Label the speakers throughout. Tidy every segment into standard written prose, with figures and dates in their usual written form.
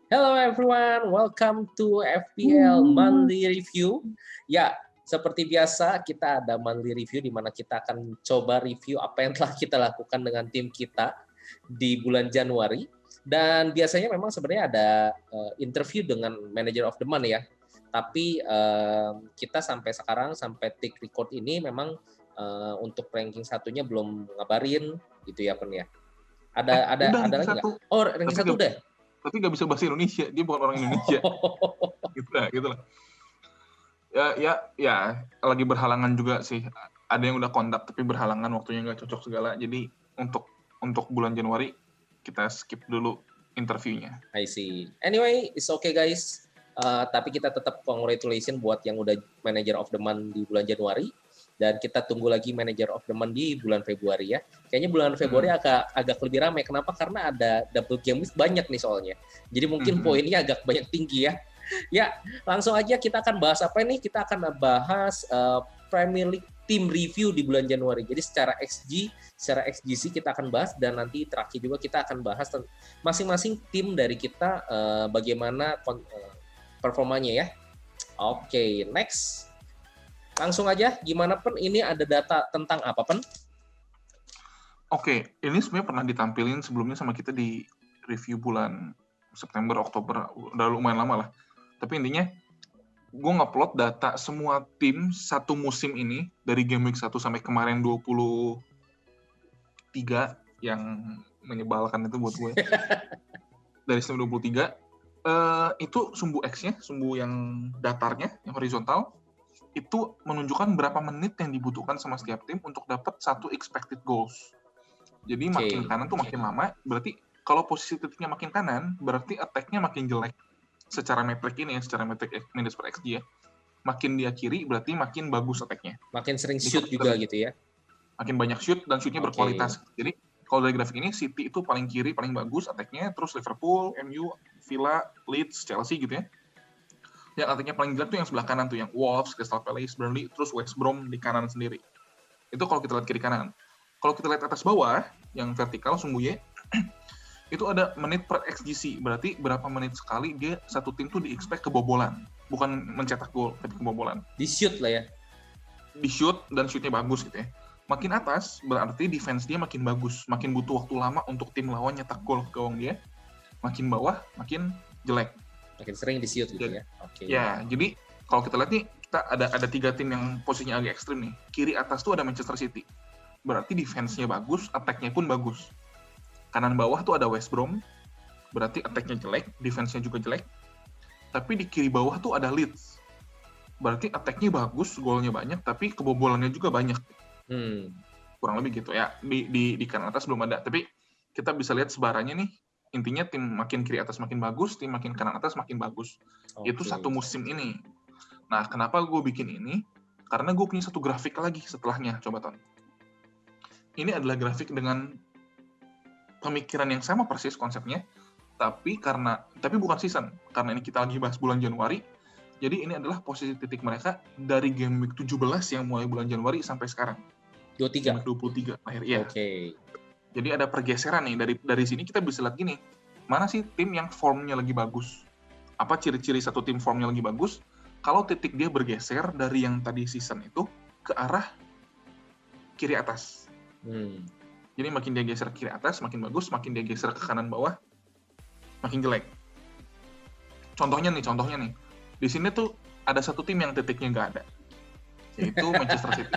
Speaker 1: Hello everyone, welcome to FPL Monthly Review. Ya, seperti biasa kita ada monthly review di mana kita akan coba review apa yang telah kita lakukan dengan tim kita di bulan Januari. Dan biasanya memang sebenarnya ada interview dengan Manager of the Month ya. Tapi kita sampai sekarang, sampai take record ini memang untuk ranking satunya belum ngabarin gitu ya Pen ya. Ada
Speaker 2: Udah
Speaker 1: lagi nggak?
Speaker 2: satu.
Speaker 1: Oh, ranking
Speaker 2: Tapi
Speaker 1: satu udah.
Speaker 2: Tapi nggak bisa bahasa Indonesia, dia bukan orang Indonesia. gitu lah. Ya, lagi berhalangan juga sih. Ada yang udah kontak tapi berhalangan, waktunya nggak cocok segala. Jadi untuk bulan Januari kita skip dulu interviewnya.
Speaker 1: I see. Anyway, it's okay guys. Tapi kita tetap congratulations buat yang udah Manager of the Month di bulan Januari. Dan kita tunggu lagi Manager of the Month di bulan Februari ya. Kayaknya bulan Februari agak lebih ramai. Kenapa? Karena ada double game week banyak nih soalnya. Jadi mungkin poinnya agak banyak tinggi ya. Ya, langsung aja kita akan bahas apa nih? Kita akan bahas Premier League Team Review di bulan Januari. Jadi secara XGC kita akan bahas, dan nanti terakhir juga kita akan bahas masing-masing tim dari kita bagaimana performanya ya. Oke, next. Langsung aja, gimana Pen? Ini ada data tentang apa Pen?
Speaker 2: Oke, ini sebenarnya pernah ditampilin sebelumnya sama kita di review bulan September, Oktober, udah lumayan lama lah. Tapi intinya, gue nge-plot data semua tim satu musim ini, dari game week 1 sampai kemarin 23, yang menyebalkan itu buat gue. Dari sampai 23, itu sumbu X-nya, sumbu yang datarnya, yang horizontal, itu menunjukkan berapa menit yang dibutuhkan sama setiap tim untuk dapat satu expected goals. Jadi makin kanan tuh makin lama, berarti kalau posisi titiknya makin kanan, berarti attack-nya makin jelek. Secara metrik ini ya, secara metrik minus per XG ya. Makin dia kiri, berarti makin bagus attack-nya.
Speaker 1: Makin sering shoot juga gitu ya?
Speaker 2: Makin banyak shoot, dan shoot-nya berkualitas. Jadi kalau dari grafik ini, City itu paling kiri, paling bagus attack-nya, terus Liverpool, MU, Villa, Leeds, Chelsea gitu ya. Yang artinya paling jelek tuh yang sebelah kanan tuh, yang Wolves, Crystal Palace, Burnley, terus West Brom di kanan sendiri. Itu kalau kita lihat kiri kanan. Kalau kita lihat atas bawah, yang vertikal sumbu Y, itu ada menit per XGC. Berarti berapa menit sekali dia satu tim tuh di-expect kebobolan. Bukan mencetak gol, tapi kebobolan.
Speaker 1: Di-shoot lah ya?
Speaker 2: Di-shoot, dan shoot-nya bagus gitu ya. Makin atas, berarti defense dia makin bagus. Makin butuh waktu lama untuk tim lawan nyetak gol ke gawang dia. Makin bawah, makin jelek.
Speaker 1: Makin sering di-shoot gitu ya?
Speaker 2: Ya, jadi kalau kita lihat nih, kita ada 3 tim yang posisinya agak ekstrim nih. Kiri atas tuh ada Manchester City. Berarti defense-nya bagus, attack-nya pun bagus. Kanan bawah tuh ada West Brom. Berarti attack-nya jelek, defense-nya juga jelek. Tapi di kiri bawah tuh ada Leeds. Berarti attack-nya bagus, golnya banyak, tapi kebobolannya juga banyak. Kurang lebih gitu ya. Di kanan atas belum ada. Tapi kita bisa lihat sebarannya nih. Intinya tim makin kiri atas makin bagus, tim makin kanan atas makin bagus. Itu satu musim ini. Nah, kenapa gue bikin ini? Karena gue punya satu grafik lagi setelahnya. Coba Ton. Ini adalah grafik dengan pemikiran yang sama persis konsepnya, tapi bukan season. Karena ini kita lagi bahas bulan Januari, jadi ini adalah posisi titik mereka dari game week 17 yang mulai bulan Januari sampai sekarang.
Speaker 1: 23?
Speaker 2: 23 akhir, ya.
Speaker 1: Oke.
Speaker 2: Jadi ada pergeseran nih, dari sini kita bisa lihat gini, mana sih tim yang formnya lagi bagus? Apa ciri-ciri satu tim formnya lagi bagus? Kalau titik dia bergeser dari yang tadi season itu ke arah kiri atas. Jadi makin dia geser ke kiri atas, makin bagus, makin dia geser ke kanan bawah, makin jelek. Contohnya nih, di sini tuh ada satu tim yang titiknya nggak ada, yaitu Manchester City.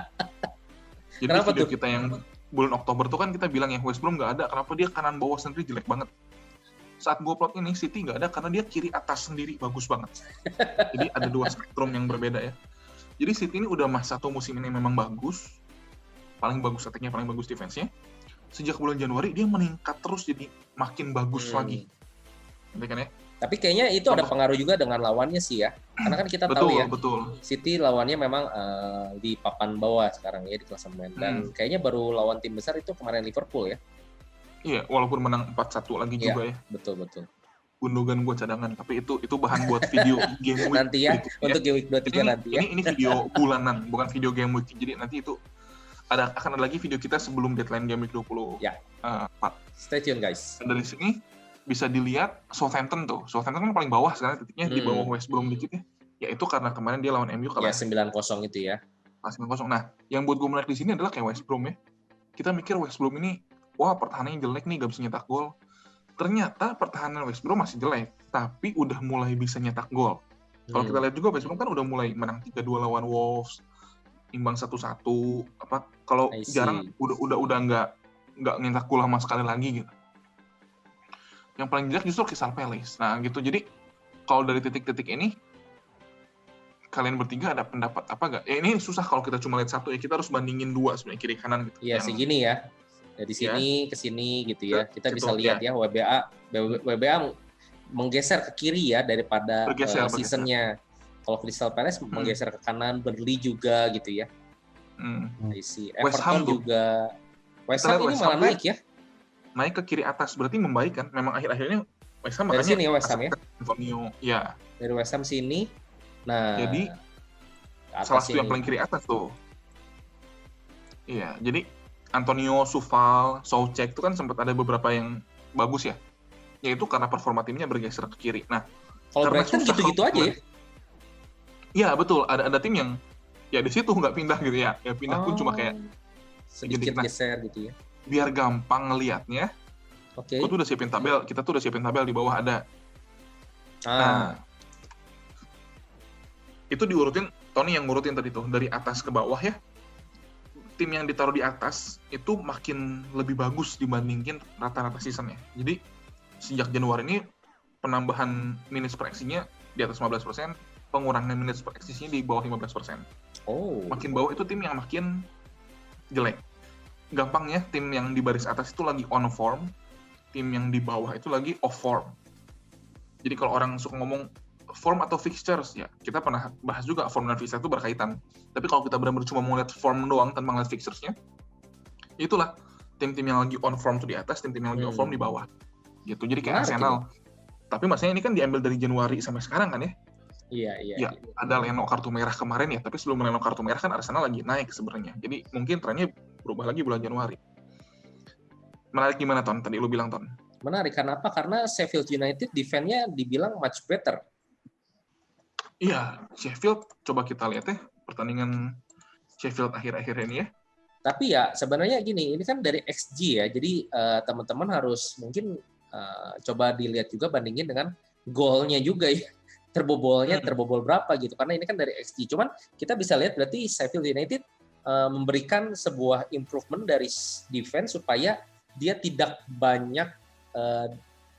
Speaker 2: Jadi
Speaker 1: kenapa
Speaker 2: video
Speaker 1: tuh?
Speaker 2: kita yang bulan Oktober tuh kan kita bilang ya West Brom nggak ada, kenapa dia kanan bawah sendiri jelek banget. Saat gue plot ini, City nggak ada karena dia kiri atas sendiri bagus banget. Jadi ada 2 spektrum yang berbeda ya. Jadi City ini udah satu musim ini memang bagus, paling bagus attack-nya, paling bagus defense-nya. Sejak bulan Januari dia meningkat terus jadi makin bagus lagi. Nanti kan ya?
Speaker 1: Tapi kayaknya itu ada pengaruh juga dengan lawannya sih ya. Karena kan kita tahu ya, City lawannya memang di papan bawah sekarang ya di klasemen. Dan kayaknya baru lawan tim besar itu kemarin Liverpool ya.
Speaker 2: Iya, walaupun menang 4-1 lagi juga ya.
Speaker 1: Betul.
Speaker 2: Gundogan gue cadangan, tapi itu bahan buat video game week
Speaker 1: nanti ya, untuk game week 23 nanti ya.
Speaker 2: Ini video bulanan, bukan video game week. Jadi nanti itu akan ada lagi video kita sebelum deadline game week 24.
Speaker 1: Stay tune guys.
Speaker 2: Dan dari sini bisa dilihat Southampton tuh. Southampton kan paling bawah sekarang titiknya di bawah West Brom dikit ya. Ya itu karena kemarin dia lawan MU
Speaker 1: Ya
Speaker 2: kalah
Speaker 1: 9-0 itu ya.
Speaker 2: 9-0. Nah, yang buat gue menarik di sini adalah kayak West Brom ya. Kita mikir West Brom ini, wah pertahanannya jelek nih, gak bisa nyetak gol. Ternyata pertahanan West Brom masih jelek, tapi udah mulai bisa nyetak gol. Kalau kita lihat juga West Brom kan udah mulai menang 3-2 lawan Wolves, imbang 1-1. Kalau jarang udah nggak nyetak gol sama sekali lagi gitu. Yang paling jelek justru Crystal Palace. Nah gitu. Jadi kalau dari titik-titik ini, kalian bertiga ada pendapat apa nggak? Ya ini susah kalau kita cuma lihat satu ya. Kita harus bandingin dua sebenarnya kiri kanan gitu.
Speaker 1: Iya segini ya. Dari sini ke sini gitu ya. Kita bisa lihat ya WBA menggeser ke kiri ya daripada seasonnya. Kalau Crystal Palace menggeser ke kanan, Burnley juga gitu ya. Everton juga. West Ham ini malah naik ya.
Speaker 2: Naik ke kiri atas berarti membaik kan? Memang akhir-akhirnya West Ham
Speaker 1: dari sini ya West Ham ya.
Speaker 2: Antonio ya.
Speaker 1: Dari West Ham sini. Nah,
Speaker 2: jadi salah satu yang paling kiri atas tuh. Iya, jadi Antonio, Sufal, Soucek itu kan sempat ada beberapa yang bagus ya. Yaitu karena performa timnya bergeser ke kiri. Nah,
Speaker 1: kalau Brighton gitu-gitu aja ya?
Speaker 2: Iya, betul. Ada tim yang ya di situ nggak pindah gitu ya. Ya pindah pun cuma kayak
Speaker 1: sedikit geser gitu ya.
Speaker 2: Biar gampang ngelihatnya.
Speaker 1: Oke.
Speaker 2: Kita tuh udah siapin tabel di bawah ada. Nah, itu diurutin, Tony yang ngurutin tadi tuh, dari atas ke bawah ya. Tim yang ditaruh di atas itu makin lebih bagus dibandingin rata-rata seasonnya. Jadi sejak Januari ini penambahan minutes per XG-nya di atas 15%, pengurangan minutes per XG-nya di bawah 15%. Makin bawah itu tim yang makin jelek. Gampangnya tim yang di baris atas itu lagi on form, tim yang di bawah itu lagi off form. Jadi kalau orang suka ngomong form atau fixtures, ya kita pernah bahas juga form dan fixture itu berkaitan. Tapi kalau kita benar-benar cuma mau lihat form doang tanpa ngeliat fixtures-nya, itulah tim-tim yang lagi on form tuh di atas, tim-tim yang lagi off form di bawah. Gitu. Jadi kayak Arsenal. Tapi maksudnya ini kan diambil dari Januari sampai sekarang kan ya?
Speaker 1: Iya.
Speaker 2: Ada Leno kartu merah kemarin ya, tapi sebelum Leno kartu merah kan Arsenal lagi naik sebenarnya. Jadi mungkin trennya berubah lagi bulan Januari. Menarik gimana, Ton? Tadi lu bilang, Ton.
Speaker 1: Menarik, kenapa? Karena Sheffield United defense-nya dibilang much better.
Speaker 2: Iya, Sheffield, coba kita lihat ya, pertandingan Sheffield akhir-akhir ini ya.
Speaker 1: Tapi ya, sebenarnya gini, ini kan dari XG ya, jadi teman-teman harus mungkin coba dilihat juga bandingin dengan golnya juga ya. Terbobol berapa gitu, karena ini kan dari XG. Cuman kita bisa lihat berarti Sheffield United memberikan sebuah improvement dari defense supaya dia tidak banyak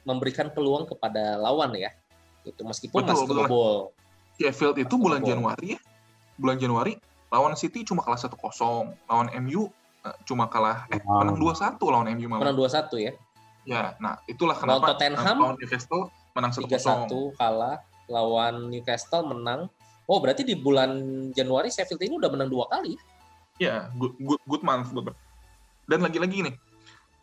Speaker 1: memberikan peluang kepada lawan ya. Itu meskipun masih kebobol.
Speaker 2: Sheffield itu bulan Januari lawan City cuma kalah 1-0, lawan MU cuma kalah menang 2-1 lawan MU malah.
Speaker 1: Menang 2-1 ya.
Speaker 2: Ya, nah itulah kenapa lawan Newcastle menang 1-0.
Speaker 1: 3-1 kalah, lawan Newcastle menang. Oh, berarti di bulan Januari Sheffield ini udah menang 2 kali.
Speaker 2: Ya, good month. Dan lagi-lagi nih,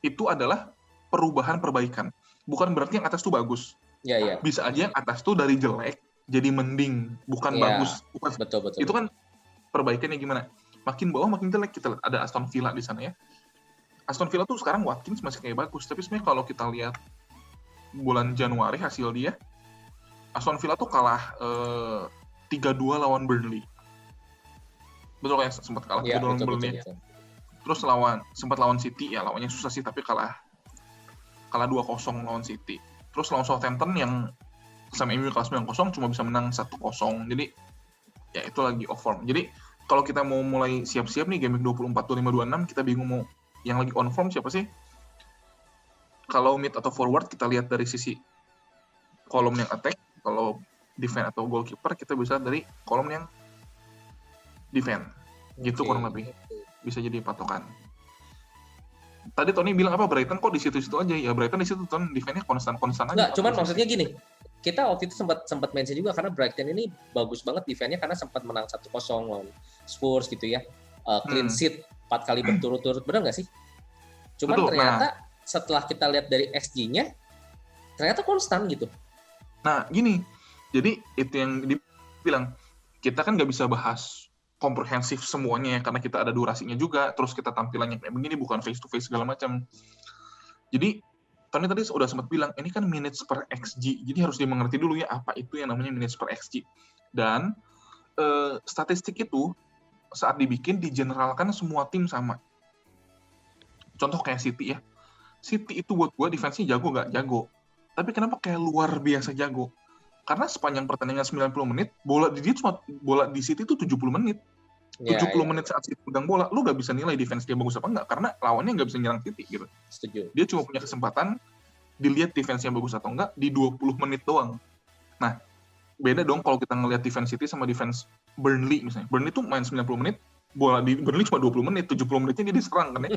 Speaker 2: itu adalah perbaikan. Bukan berarti yang atas tuh bagus.
Speaker 1: Iya.
Speaker 2: Bisa aja yang atas tuh dari jelek jadi mending, bukan bagus.
Speaker 1: Betul.
Speaker 2: Itu kan perbaikannya gimana? Makin bawah makin jelek. Kita lihat ada Aston Villa di sana ya. Aston Villa tuh sekarang Watkins masih kayak bagus, tapi sebenarnya kalau kita lihat bulan Januari hasil dia, Aston Villa tuh kalah 3-2 lawan Burnley. Betul kan, sempat kalah 3-2 lawan Burnley. Betul. Terus sempat lawan City, ya lawannya susah sih, tapi kalah 2-0 lawan City. Terus lawan Southampton yang sama MU kalah 9-0 cuma bisa menang 1-0. Jadi ya itu lagi off form. Jadi kalau kita mau mulai siap-siap nih game week 24, 25, 26, kita bingung mau yang lagi on form siapa sih? Kalau mid atau forward kita lihat dari sisi kolom yang attack, kalau defense atau goalkeeper kita bisa dari kolom yang defense. Gitu kurang lebih. Bisa jadi patokan. Tadi Tony bilang apa, Brighton kok di situ-situ aja? Ya Brighton di situ Ton, defense-nya konstan-konstan aja.
Speaker 1: Enggak, cuman maksudnya gini. Kita waktu itu sempat mention juga karena Brighton ini bagus banget defense-nya karena sempat menang 1-0 lawan Spurs gitu ya. Clean sheet 4 kali berturut-turut, benar nggak sih? Cuman ternyata setelah kita lihat dari XG-nya ternyata konstan gitu.
Speaker 2: Nah, gini. Jadi itu yang dibilang, kita kan nggak bisa bahas komprehensif semuanya ya, karena kita ada durasinya juga, terus kita tampilannya kayak begini, bukan face to face segala macam. Jadi Tony tadi udah sempat bilang, ini kan minutes per XG, jadi harus dimengerti dulu ya apa itu yang namanya minutes per XG. Dan statistik itu saat dibikin digeneralkan semua tim sama. Contoh kayak City ya. City itu buat gue defense-nya jago nggak? Jago. Tapi kenapa kayak luar biasa jago? Karena sepanjang pertandingan 90 menit, bola di City itu 70 menit. 70 menit saat City pegang bola, lu gak bisa nilai defense dia bagus apa enggak, karena lawannya gak bisa nyerang City gitu.
Speaker 1: Setuju.
Speaker 2: Dia cuma punya kesempatan dilihat defense yang bagus atau enggak di 20 menit doang. Nah, beda dong kalau kita ngelihat defense City sama defense Burnley misalnya. Burnley tuh main 90 menit, bola di Burnley cuma 20 menit, 70 menitnya dia diserang kan ya.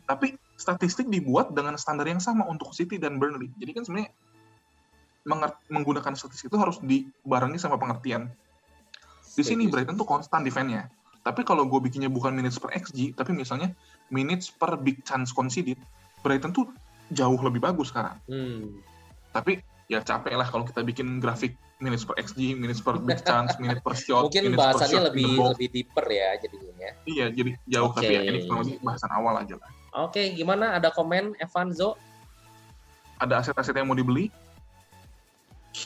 Speaker 2: Tapi statistik dibuat dengan standar yang sama untuk City dan Burnley. Jadi kan sebenarnya menggunakan statistik itu harus dibarengi sama pengertian. Di sini Brighton tuh konstan defense-nya. Tapi kalau gue bikinnya bukan minutes per XG, tapi misalnya minutes per big chance conceded, Brighton tuh jauh lebih bagus sekarang. Tapi ya capek lah kalau kita bikin grafik minutes per XG, minutes per big chance, minutes per shot.
Speaker 1: Mungkin bahasannya lebih deeper ya jadinya.
Speaker 2: Iya, jadi jauh. Tapi ya ini kurang lebih bahasan awal aja lah.
Speaker 1: Oke, gimana? Ada komen, Evan, Zo?
Speaker 2: Ada aset-aset yang mau dibeli?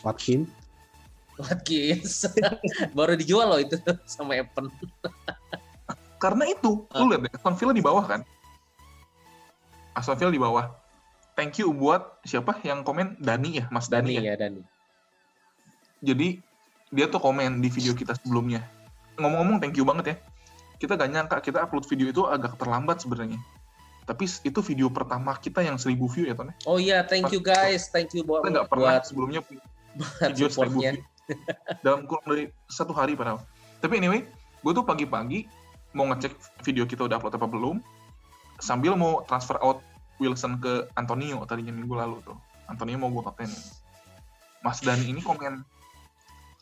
Speaker 1: Watkins. Baru dijual loh itu sama Evan.
Speaker 2: Karena itu, lu lihat deh, Aston Villa di bawah kan? Aston Villa di bawah. Thank you buat siapa yang komen? Dani ya, Mas Dani ya?
Speaker 1: Dani.
Speaker 2: Jadi, dia tuh komen di video kita sebelumnya. Ngomong-ngomong thank you banget ya. Kita gak nyangka, kita upload video itu agak terlambat sebenarnya. Tapi itu video pertama kita yang 1000 view ya, Ton?
Speaker 1: Oh iya, thank you guys. Thank you buat
Speaker 2: kita gak pernah sebelumnya video 1000 view. Dalam kurang dari 1 hari padahal. Tapi anyway, gue tuh pagi-pagi mau ngecek video kita udah upload apa belum, sambil mau transfer out Wilson ke Antonio tadinya minggu lalu tuh. Antonio mau gue kaptenin. Mas Dani ini komen,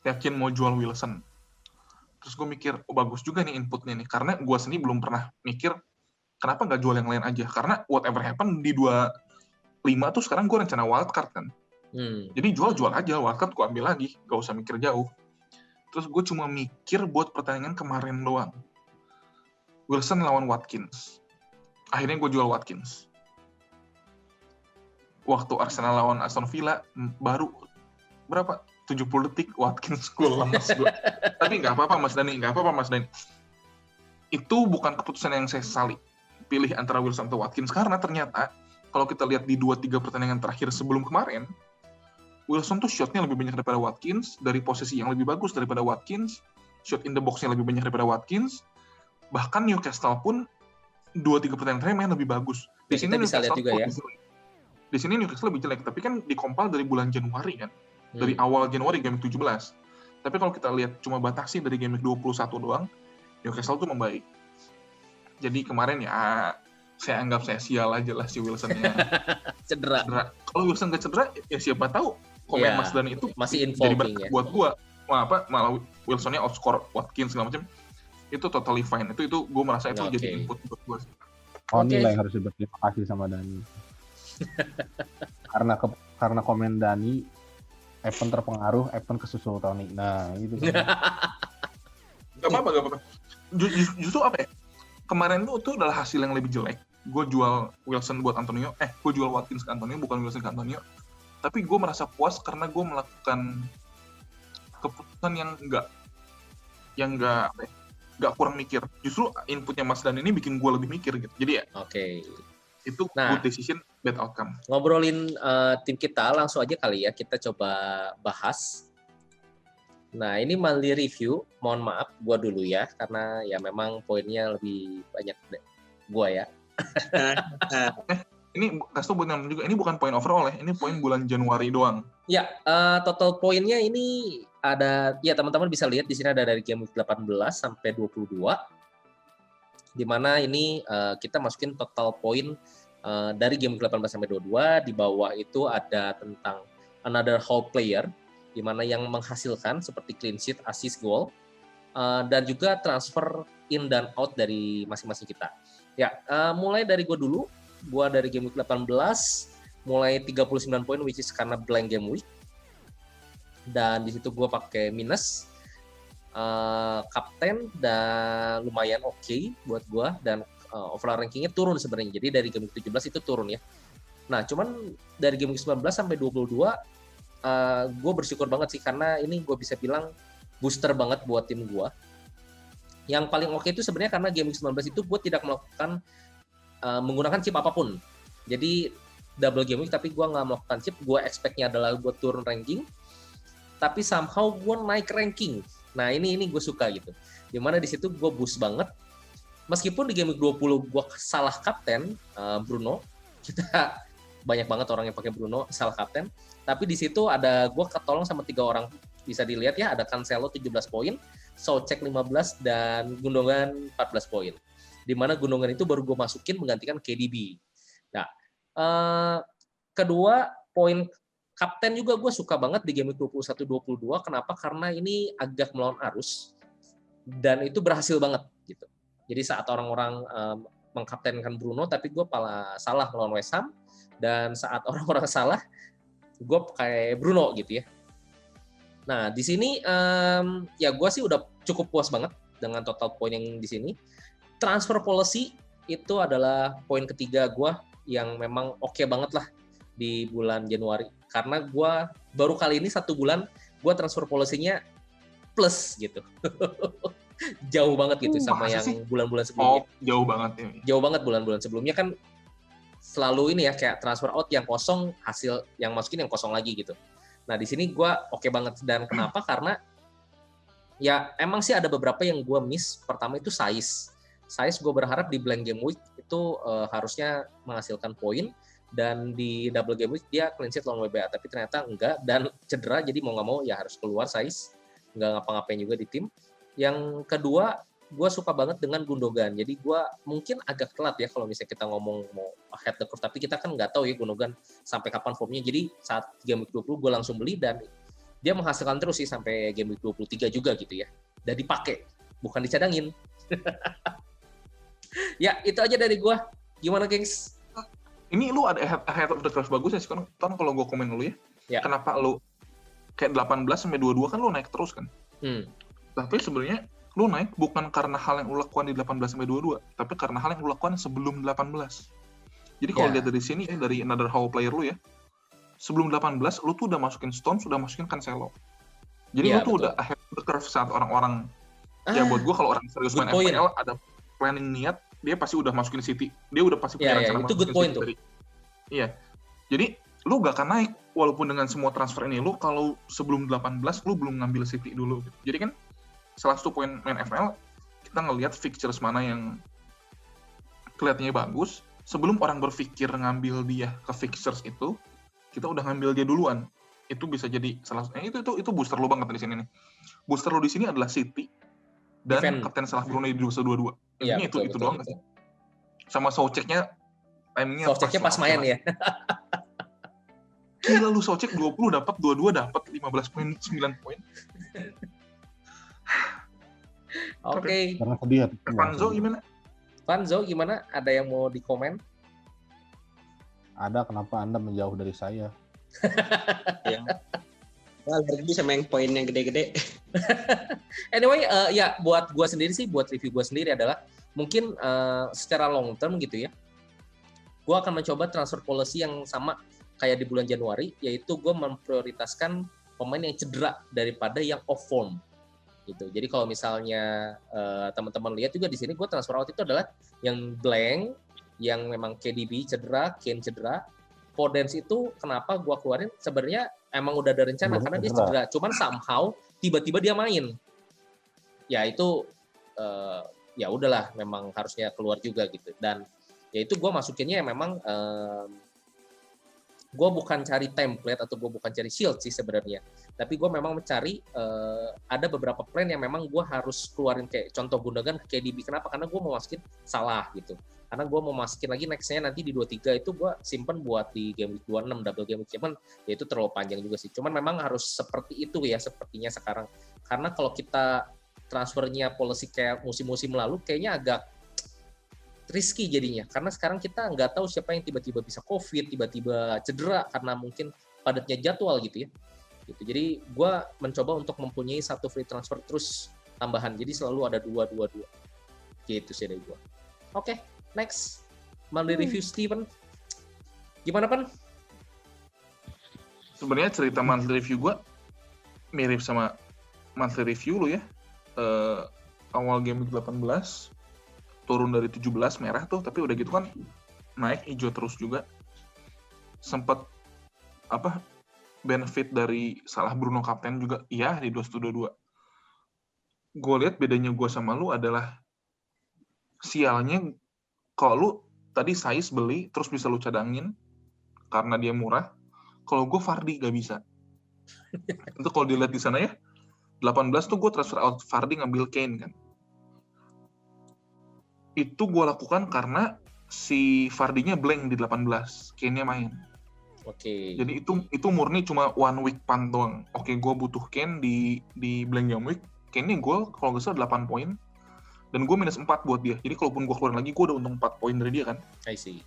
Speaker 2: yakin mau jual Wilson. Terus gue mikir, oh bagus juga nih inputnya nih. Karena gue sendiri belum pernah mikir, kenapa nggak jual yang lain aja. Karena whatever happen di 25 tuh sekarang gue rencana wildcard kan. Jadi jual aja, wildcard gue ambil lagi, gak usah mikir jauh. Terus gue cuma mikir buat pertandingan kemarin doang. Wilson lawan Watkins. Akhirnya gue jual Watkins. Waktu Arsenal lawan Aston Villa, baru berapa? 70 detik Watkins gue lemes gue. Tapi gak apa-apa Mas Dani. Itu bukan keputusan yang saya sesali. Pilih antara Wilson atau Watkins. Karena ternyata, kalau kita lihat di 2-3 pertandingan terakhir sebelum kemarin, Wilson tuh shotnya lebih banyak daripada Watkins, dari posisi yang lebih bagus daripada Watkins, shot in the box-nya lebih banyak daripada Watkins, bahkan Newcastle pun 2-3 pertandingan terakhir main lebih bagus. Di sini Newcastle juga ya. Di sini Newcastle lebih jelek, tapi kan dikompal dari bulan Januari kan. Dari awal Januari game 17. Tapi kalau kita lihat cuma batasi dari game 21 doang, Newcastle tuh membaik. Jadi kemarin ya saya anggap saya sial aja lah si Wilson-nya.
Speaker 1: Cedera.
Speaker 2: Kalau Wilson nggak cedera, ya siapa tahu komen Mas Dani itu
Speaker 1: masih involving ya.
Speaker 2: Buat gua, malah Wilson-nya outscore Watkins segala macam. Itu totally fine. Itu gue merasa itu jadi input buat gua.
Speaker 3: Ini lah yang harus berterima kasih sama Dani. karena komen Dani, Evan terpengaruh, Evan kesusul Tony. Nah, itu.
Speaker 2: Gak apa-apa. Justru apa ya? Kemarin tuh adalah hasil yang lebih jelek. Gue jual Wilson buat Antonio. Gue jual Watkins ke Antonio, bukan Wilson ke Antonio. Tapi gue merasa puas karena gue melakukan keputusan yang nggak kurang mikir. Justru inputnya Mas Dan ini bikin gue lebih mikir gitu. Jadi ya. Itu good decision, bad outcome.
Speaker 1: Ngobrolin tim kita langsung aja kali ya, kita coba bahas. Nah, ini monthly review, mohon maaf gua dulu ya, karena ya memang poinnya lebih banyak gua ya.
Speaker 2: Ini kasih buat yang juga, ini bukan poin overall ya, ini poin bulan Januari doang.
Speaker 1: Ya, total poinnya ini ada, ya teman-teman bisa lihat di sini ada dari game 18 sampai 22. Di mana ini kita masukin total poin dari game 18 sampai 22, di bawah itu ada tentang another whole player, di mana yang menghasilkan seperti clean sheet, assist, goal, dan juga transfer in dan out dari masing-masing kita. Ya, mulai dari gue dulu, gue dari game week 18, mulai 39 poin, which is karena blank game week, dan di situ gue pakai minus, kapten, dan lumayan oke buat gue, dan overall rankingnya turun sebenarnya, jadi dari game week 17 itu turun ya. Nah, cuman dari game week 19 sampai 22, gue bersyukur banget sih, karena ini gue bisa bilang booster banget buat tim gue. Yang paling oke itu sebenarnya karena game week 19 itu gue tidak melakukan menggunakan chip apapun. Jadi double game week tapi gue nggak melakukan chip. Gue expect-nya adalah gue turun ranking, tapi somehow gue naik ranking. Nah ini gue suka gitu. Dimana di situ gue boost banget. Meskipun di game week 20 gue salah kapten Bruno, kita banyak banget orang yang pakai Bruno salah kapten. Tapi di situ ada gue ketolong sama 3 orang. Bisa dilihat ya, ada Cancelo 17 poin, Soucek 15, dan Gundogan 14 poin. Di mana Gundogan itu baru gue masukin menggantikan KDB. Nah, kedua, poin kapten juga gue suka banget di game 21-22. Kenapa? Karena ini agak melawan arus, dan itu berhasil banget. Gitu. Jadi saat orang-orang mengkaptenkan Bruno, tapi gue malah salah melawan West Ham, dan saat orang-orang salah, gue pakai Bruno gitu ya. Nah, di sini ya gue sih udah cukup puas banget dengan total poin yang di sini. Transfer policy itu adalah poin ketiga gue yang memang oke banget lah di bulan Januari. Karena gue baru kali ini 1 bulan gue transfer policy-nya plus gitu. Jauh banget gitu sama yang bulan-bulan sebelumnya.
Speaker 2: Oh, jauh banget ini.
Speaker 1: Jauh banget bulan-bulan sebelumnya kan selalu ini ya, kayak transfer out yang kosong, hasil yang masukin yang kosong lagi gitu. Nah, di sini gue oke banget. Dan kenapa? Karena ya emang sih ada beberapa yang gue miss. Pertama itu size. Size gue berharap di blank game week itu harusnya menghasilkan poin. Dan di double game week dia clean sheet lawan WBA. Tapi ternyata enggak. Dan cedera, jadi mau nggak mau ya harus keluar size. Nggak ngapa-ngapain juga di tim. Yang kedua, gue suka banget dengan Gundogan. Jadi gue mungkin agak telat ya kalau misalnya kita ngomong mau ahead the curve, tapi kita kan nggak tahu ya Gundogan sampai kapan formnya. Jadi saat game week 20 gue langsung beli, dan dia menghasilkan terus sih sampai game week 23 juga gitu ya. Dan dipakai, bukan dicadangin. Ya, itu aja dari gue. Gimana, gengs?
Speaker 2: Ini lu ada ahead of the curve bagus ya sih, kan kalau gue komen dulu ya. Kenapa lu kayak 18 sampai 22 kan lu naik terus kan? Tapi sebenarnya lu naik bukan karena hal yang lu lakukan di 18 sampai 22, tapi karena hal yang lu lakukan sebelum 18. Jadi kalau lihat dari sini ya, dari another how player lu ya, sebelum 18 lu tuh udah masukin Stones, udah masukin Cancelo. Jadi lu tuh udah ahead of the curve saat orang-orang ya buat gua kalau orang serius main FPL ada planning niat, dia pasti udah masukin City. Dia udah pasti punya rencana
Speaker 1: itu good point tuh.
Speaker 2: Iya. Jadi lu gak akan naik walaupun dengan semua transfer ini, lu kalau sebelum 18 lu belum ngambil City dulu gitu. Jadi kan salah satu poin main FPL, kita ngelihat fixtures mana yang kelihatannya bagus. Sebelum orang berpikir ngambil dia ke fixtures itu, kita udah ngambil dia duluan. Itu bisa jadi salah satu. Itu booster lo banget di sini nih. Booster lo di sini adalah City dan Kapten Salah Bruno di 22. Ini itu doang sih. Sama Souceknya, timingnya
Speaker 1: Souceknya pas main ya.
Speaker 2: Gila lu, Soucek 20 dapat, 22 dapat 15 poin, 9 poin.
Speaker 1: Oke.
Speaker 3: Karena sedih.
Speaker 2: Vanzo
Speaker 1: gimana? Ada yang mau dikomen?
Speaker 3: Ada, kenapa Anda menjauh dari saya?
Speaker 4: Ya. Alergi sama yang poin yang gede-gede.
Speaker 1: Anyway, ya buat gua sendiri sih, buat review gua sendiri adalah mungkin secara long term gitu ya. Gua akan mencoba transfer policy yang sama kayak di bulan Januari, yaitu gua memprioritaskan pemain yang cedera daripada yang off form. Gitu. Jadi kalau misalnya teman-teman lihat juga di sini gue transfer out itu adalah yang blank, yang memang KDB cedera, Kane cedera. Podence itu kenapa gue keluarin? Sebenarnya emang udah ada rencana karena dia cedera. Cuman somehow tiba-tiba dia main. Ya itu ya udahlah, memang harusnya keluar juga gitu. Dan ya itu gue masukinnya memang gue bukan cari template atau gue bukan cari shield sih sebenarnya, tapi gue memang mencari ada beberapa plan yang memang gue harus keluarin, kayak contoh Gundogan ke KDB. Kenapa? Karena gue mau masukin Salah gitu, karena gue mau masukin lagi nextnya nanti di 23 itu gue simpen buat di game week 26 double game week. Cuman ya itu terlalu panjang juga sih, cuman memang harus seperti itu ya sepertinya sekarang, karena kalau kita transfernya policy kayak musim-musim lalu kayaknya agak risky jadinya, karena sekarang kita nggak tahu siapa yang tiba-tiba bisa COVID, tiba-tiba cedera karena mungkin padatnya jadwal gitu ya. Gitu. Jadi gue mencoba untuk mempunyai satu free transfer terus tambahan, jadi selalu ada 2. Gitu sih dari gue. Oke, next. Mau di review Steven? Gimana, Pan?
Speaker 2: Sebenarnya cerita monthly review gue mirip sama monthly review lu ya. Awal game 18 turun dari 17 merah tuh, tapi udah gitu kan naik hijau terus juga. Sempat benefit dari salah Bruno kapten juga iya di 21-22. Gue lihat bedanya gue sama lu adalah sialnya kalau lu tadi Saiz beli terus bisa lu cadangin karena dia murah. Kalau gue Vardy gak bisa. Itu kalau dilihat di sana ya, 18 tuh gue transfer out Vardy ngambil Kane kan. Itu gue lakukan karena si Vardy-nya blank di 18, Kane-nya main.
Speaker 1: Oke.
Speaker 2: Jadi itu murni cuma 1 week punt doang. Oke, gue butuh Kane di blank game week. Kane-nya gue kalau nggak salah 8 poin. Dan gue minus 4 buat dia. Jadi kalaupun gue keluar lagi, gue udah untung 4 poin dari dia kan.
Speaker 1: I see.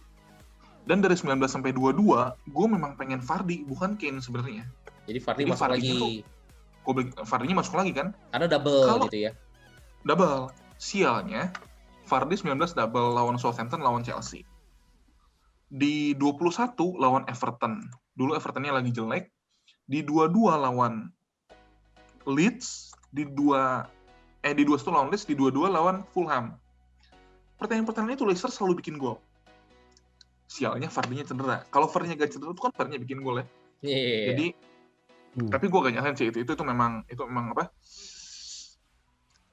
Speaker 2: Dan dari 19 sampai 22, gue memang pengen Vardy, bukan Kane sebenarnya.
Speaker 1: Jadi Vardy masuk lagi.
Speaker 2: Vardy-nya masuk lagi kan.
Speaker 1: Karena double gitu ya.
Speaker 2: Double. Sialnya, Vardy 19 double lawan Southampton, lawan Chelsea. Di 21 lawan Everton. Dulu Evertonnya lagi jelek. Di 22 lawan Leeds. Di 21 lawan Leeds. Di 22 lawan Fulham. Pertandingan-pertandingan itu Leicester selalu bikin gol. Sialnya Vardy-nya cedera. Kalau Vardy-nya gak cedera, itu kan Vardy-nya bikin gol ya.
Speaker 1: Yeah.
Speaker 2: Jadi, tapi gue gak nyalain sih itu memang apa?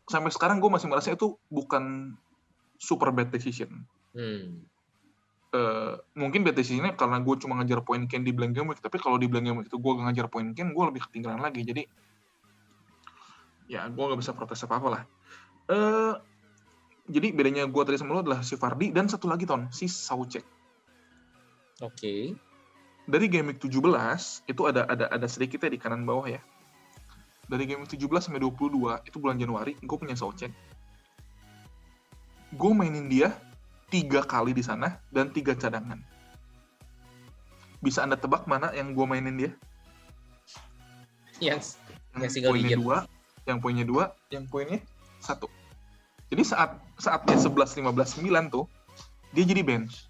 Speaker 2: Sampai sekarang gue masih merasa itu bukan super bad decision. Mungkin bad decision-nya karena gue cuma ngejar poin Kane di blank game week, tapi kalau di blank game week itu gue gak ngejar poin Kane, gue lebih ketinggalan lagi. Jadi, ya gue gak bisa protes apa-apa lah. Jadi bedanya gue tadi sama lo adalah si Vardy dan satu lagi si Soucek.
Speaker 1: Oke.
Speaker 2: Dari game week 17 itu ada sedikitnya di kanan bawah ya. Dari game week 17 sampai 22 itu bulan Januari gue punya Soucek. Gue mainin dia 3 kali di sana dan 3 cadangan. Bisa Anda tebak mana yang gue mainin dia?
Speaker 1: Yang single digit.
Speaker 2: Yang poinnya 2, yang poinnya 1. Jadi saat dia 11-15-9 tuh dia jadi bench.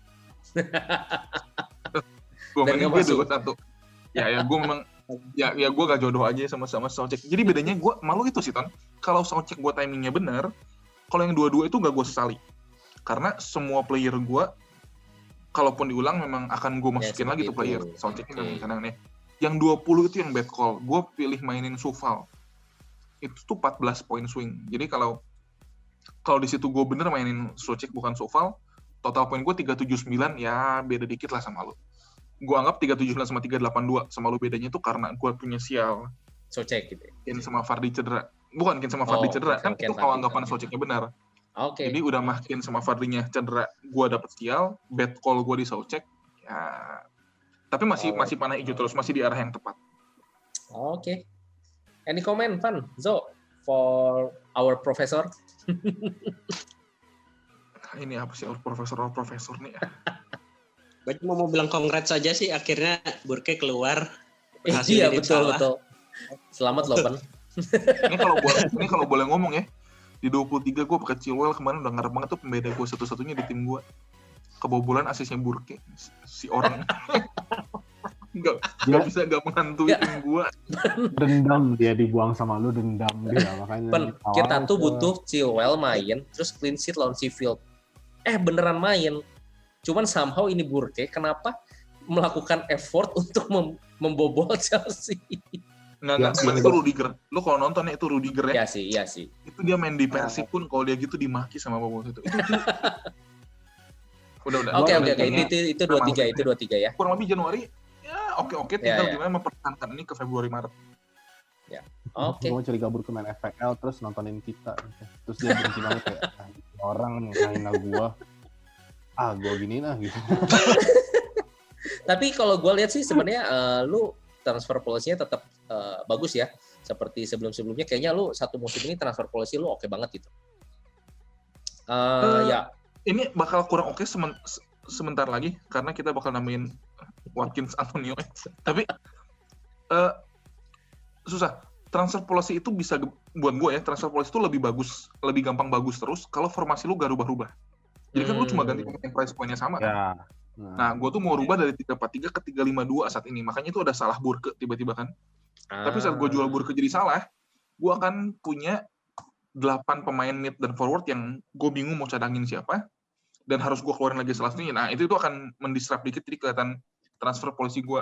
Speaker 2: Gue mainin dia 2-1. Ya gue memang ya gue gak jodoh aja sama Soucek. Jadi bedanya gue malu itu sih Ton. Kalau Soucek gue timingnya benar, kalau yang 22 itu gak gue sesali. Karena semua player gue kalaupun diulang memang akan gue masukin lagi tuh player. Souceknya memang kadang-kadang. Yang 20 itu yang bad call. Gue pilih mainin Soufal. Itu tuh 14 poin swing. Jadi kalau di situ gue bener mainin Soucek bukan Soufal, total poin gue 379, ya beda dikit lah sama lu. Gue anggap 379 sama 382 sama lu bedanya tuh karena gue punya sial
Speaker 1: Soucek gitu.
Speaker 2: Kane sama Vardy cedera. Bukan Kane sama Vardy cedera, kan itu kalau anggapan Souceknya benar.
Speaker 1: Oke.
Speaker 2: Jadi udah mah Kane sama Vardy-nya cedera, gue dapet sial, bad call gue di Soucek. Ya, tapi masih panah hijau terus, masih di arah yang tepat.
Speaker 1: Oke. Any comment, Van? Zo, for our professor?
Speaker 2: Ini apa sih profesor nih ya?
Speaker 4: Gue cuma mau bilang congrats saja sih, akhirnya Burke keluar.
Speaker 1: Iya, betul. Selamat loh, Pan.
Speaker 2: Ini kalau boleh ngomong ya, di 23 gue pakai Chilwell kemarin udah ngarep banget tuh pembeda gue satu-satunya di tim gue. Kebobolan asisnya Burke, si orang. Gak bisa gak menghantui tim gue.
Speaker 3: Dendam dia dibuang sama lu, dendam dia makanya.
Speaker 1: Kita tuh butuh Chilwell main, terus clean sheet lawan Sheffield. Beneran main. Cuman somehow ini Burke kenapa melakukan effort untuk membobol Chelsea.
Speaker 2: Nggak, itu Rudiger. Lu kalau nontonnya itu Rudiger ya?
Speaker 1: Iya sih.
Speaker 2: Itu dia main di Persib pun kalau dia gitu dimaki sama bobol itu. Udah.
Speaker 1: Oke. Itu 23 ya.
Speaker 2: Kurang lebih Januari, ya oke. Tinggal gimana mempertahankan ini ke Februari Maret.
Speaker 1: Ya. Oke.
Speaker 3: Gue mau cari kabur ke main FPL terus nontonin kita. Terus dia benci banget kayak orang ngehina gue. Gue giniin gitu.
Speaker 1: Tapi kalau gue lihat sih sebenarnya lu transfer policy-nya tetap bagus ya. Seperti sebelum-sebelumnya kayaknya lu satu musim ini transfer policy lu oke banget gitu. Ya.
Speaker 2: Ini bakal kurang oke sebentar lagi karena kita bakal namain Watkins Antonio. Tapi susah. Transfer policy itu bisa buat gue ya, transfer policy itu lebih bagus, lebih gampang bagus terus kalau formasi lu gak rubah-rubah. Jadi kan lu cuma ganti pemain price point-nya sama kan? Nah, gue tuh mau rubah dari 3-4-3 ke 3-5-2 saat ini. Makanya itu ada salah Burke tiba-tiba kan. Tapi saat gue jual Burke jadi salah, gue akan punya 8 pemain mid dan forward yang gue bingung mau cadangin siapa, dan harus gue keluarin lagi salah satunya. Nah, itu akan mendisrupt dikit, jadi kelihatan transfer policy gue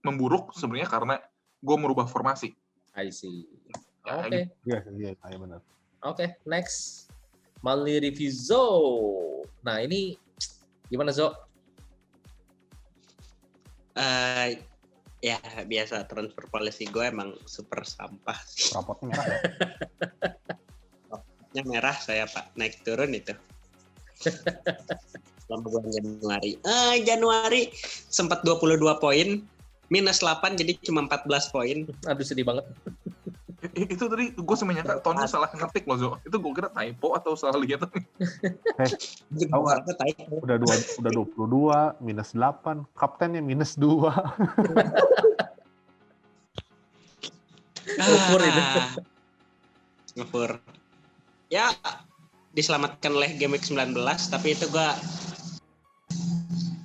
Speaker 2: memburuk sebenarnya karena gue merubah formasi.
Speaker 1: I see.
Speaker 2: Ya,
Speaker 1: Oke.
Speaker 3: Iya, benar.
Speaker 1: Oke, next. Mali review Zo. Nah, ini gimana Zo?
Speaker 4: Ya biasa, transfer policy gue emang super sampah sih.
Speaker 3: Rapotnya merah ya.
Speaker 4: Rapotnya merah saya Pak, naik turun itu. Selama bulan Januari. Januari sempat 22 poin, minus 8 jadi cuma 14 poin.
Speaker 1: Aduh, sedih banget.
Speaker 2: Itu tadi gue semenyangka Tony salah ngetik loh Zo. Itu gue kira typo atau salah lihat.
Speaker 3: Tahu nggak? Udah 22, minus 8, kaptennya minus 2.
Speaker 1: Ngefur itu.
Speaker 4: Ngefur. Ya, diselamatkan oleh game week 19, tapi itu gue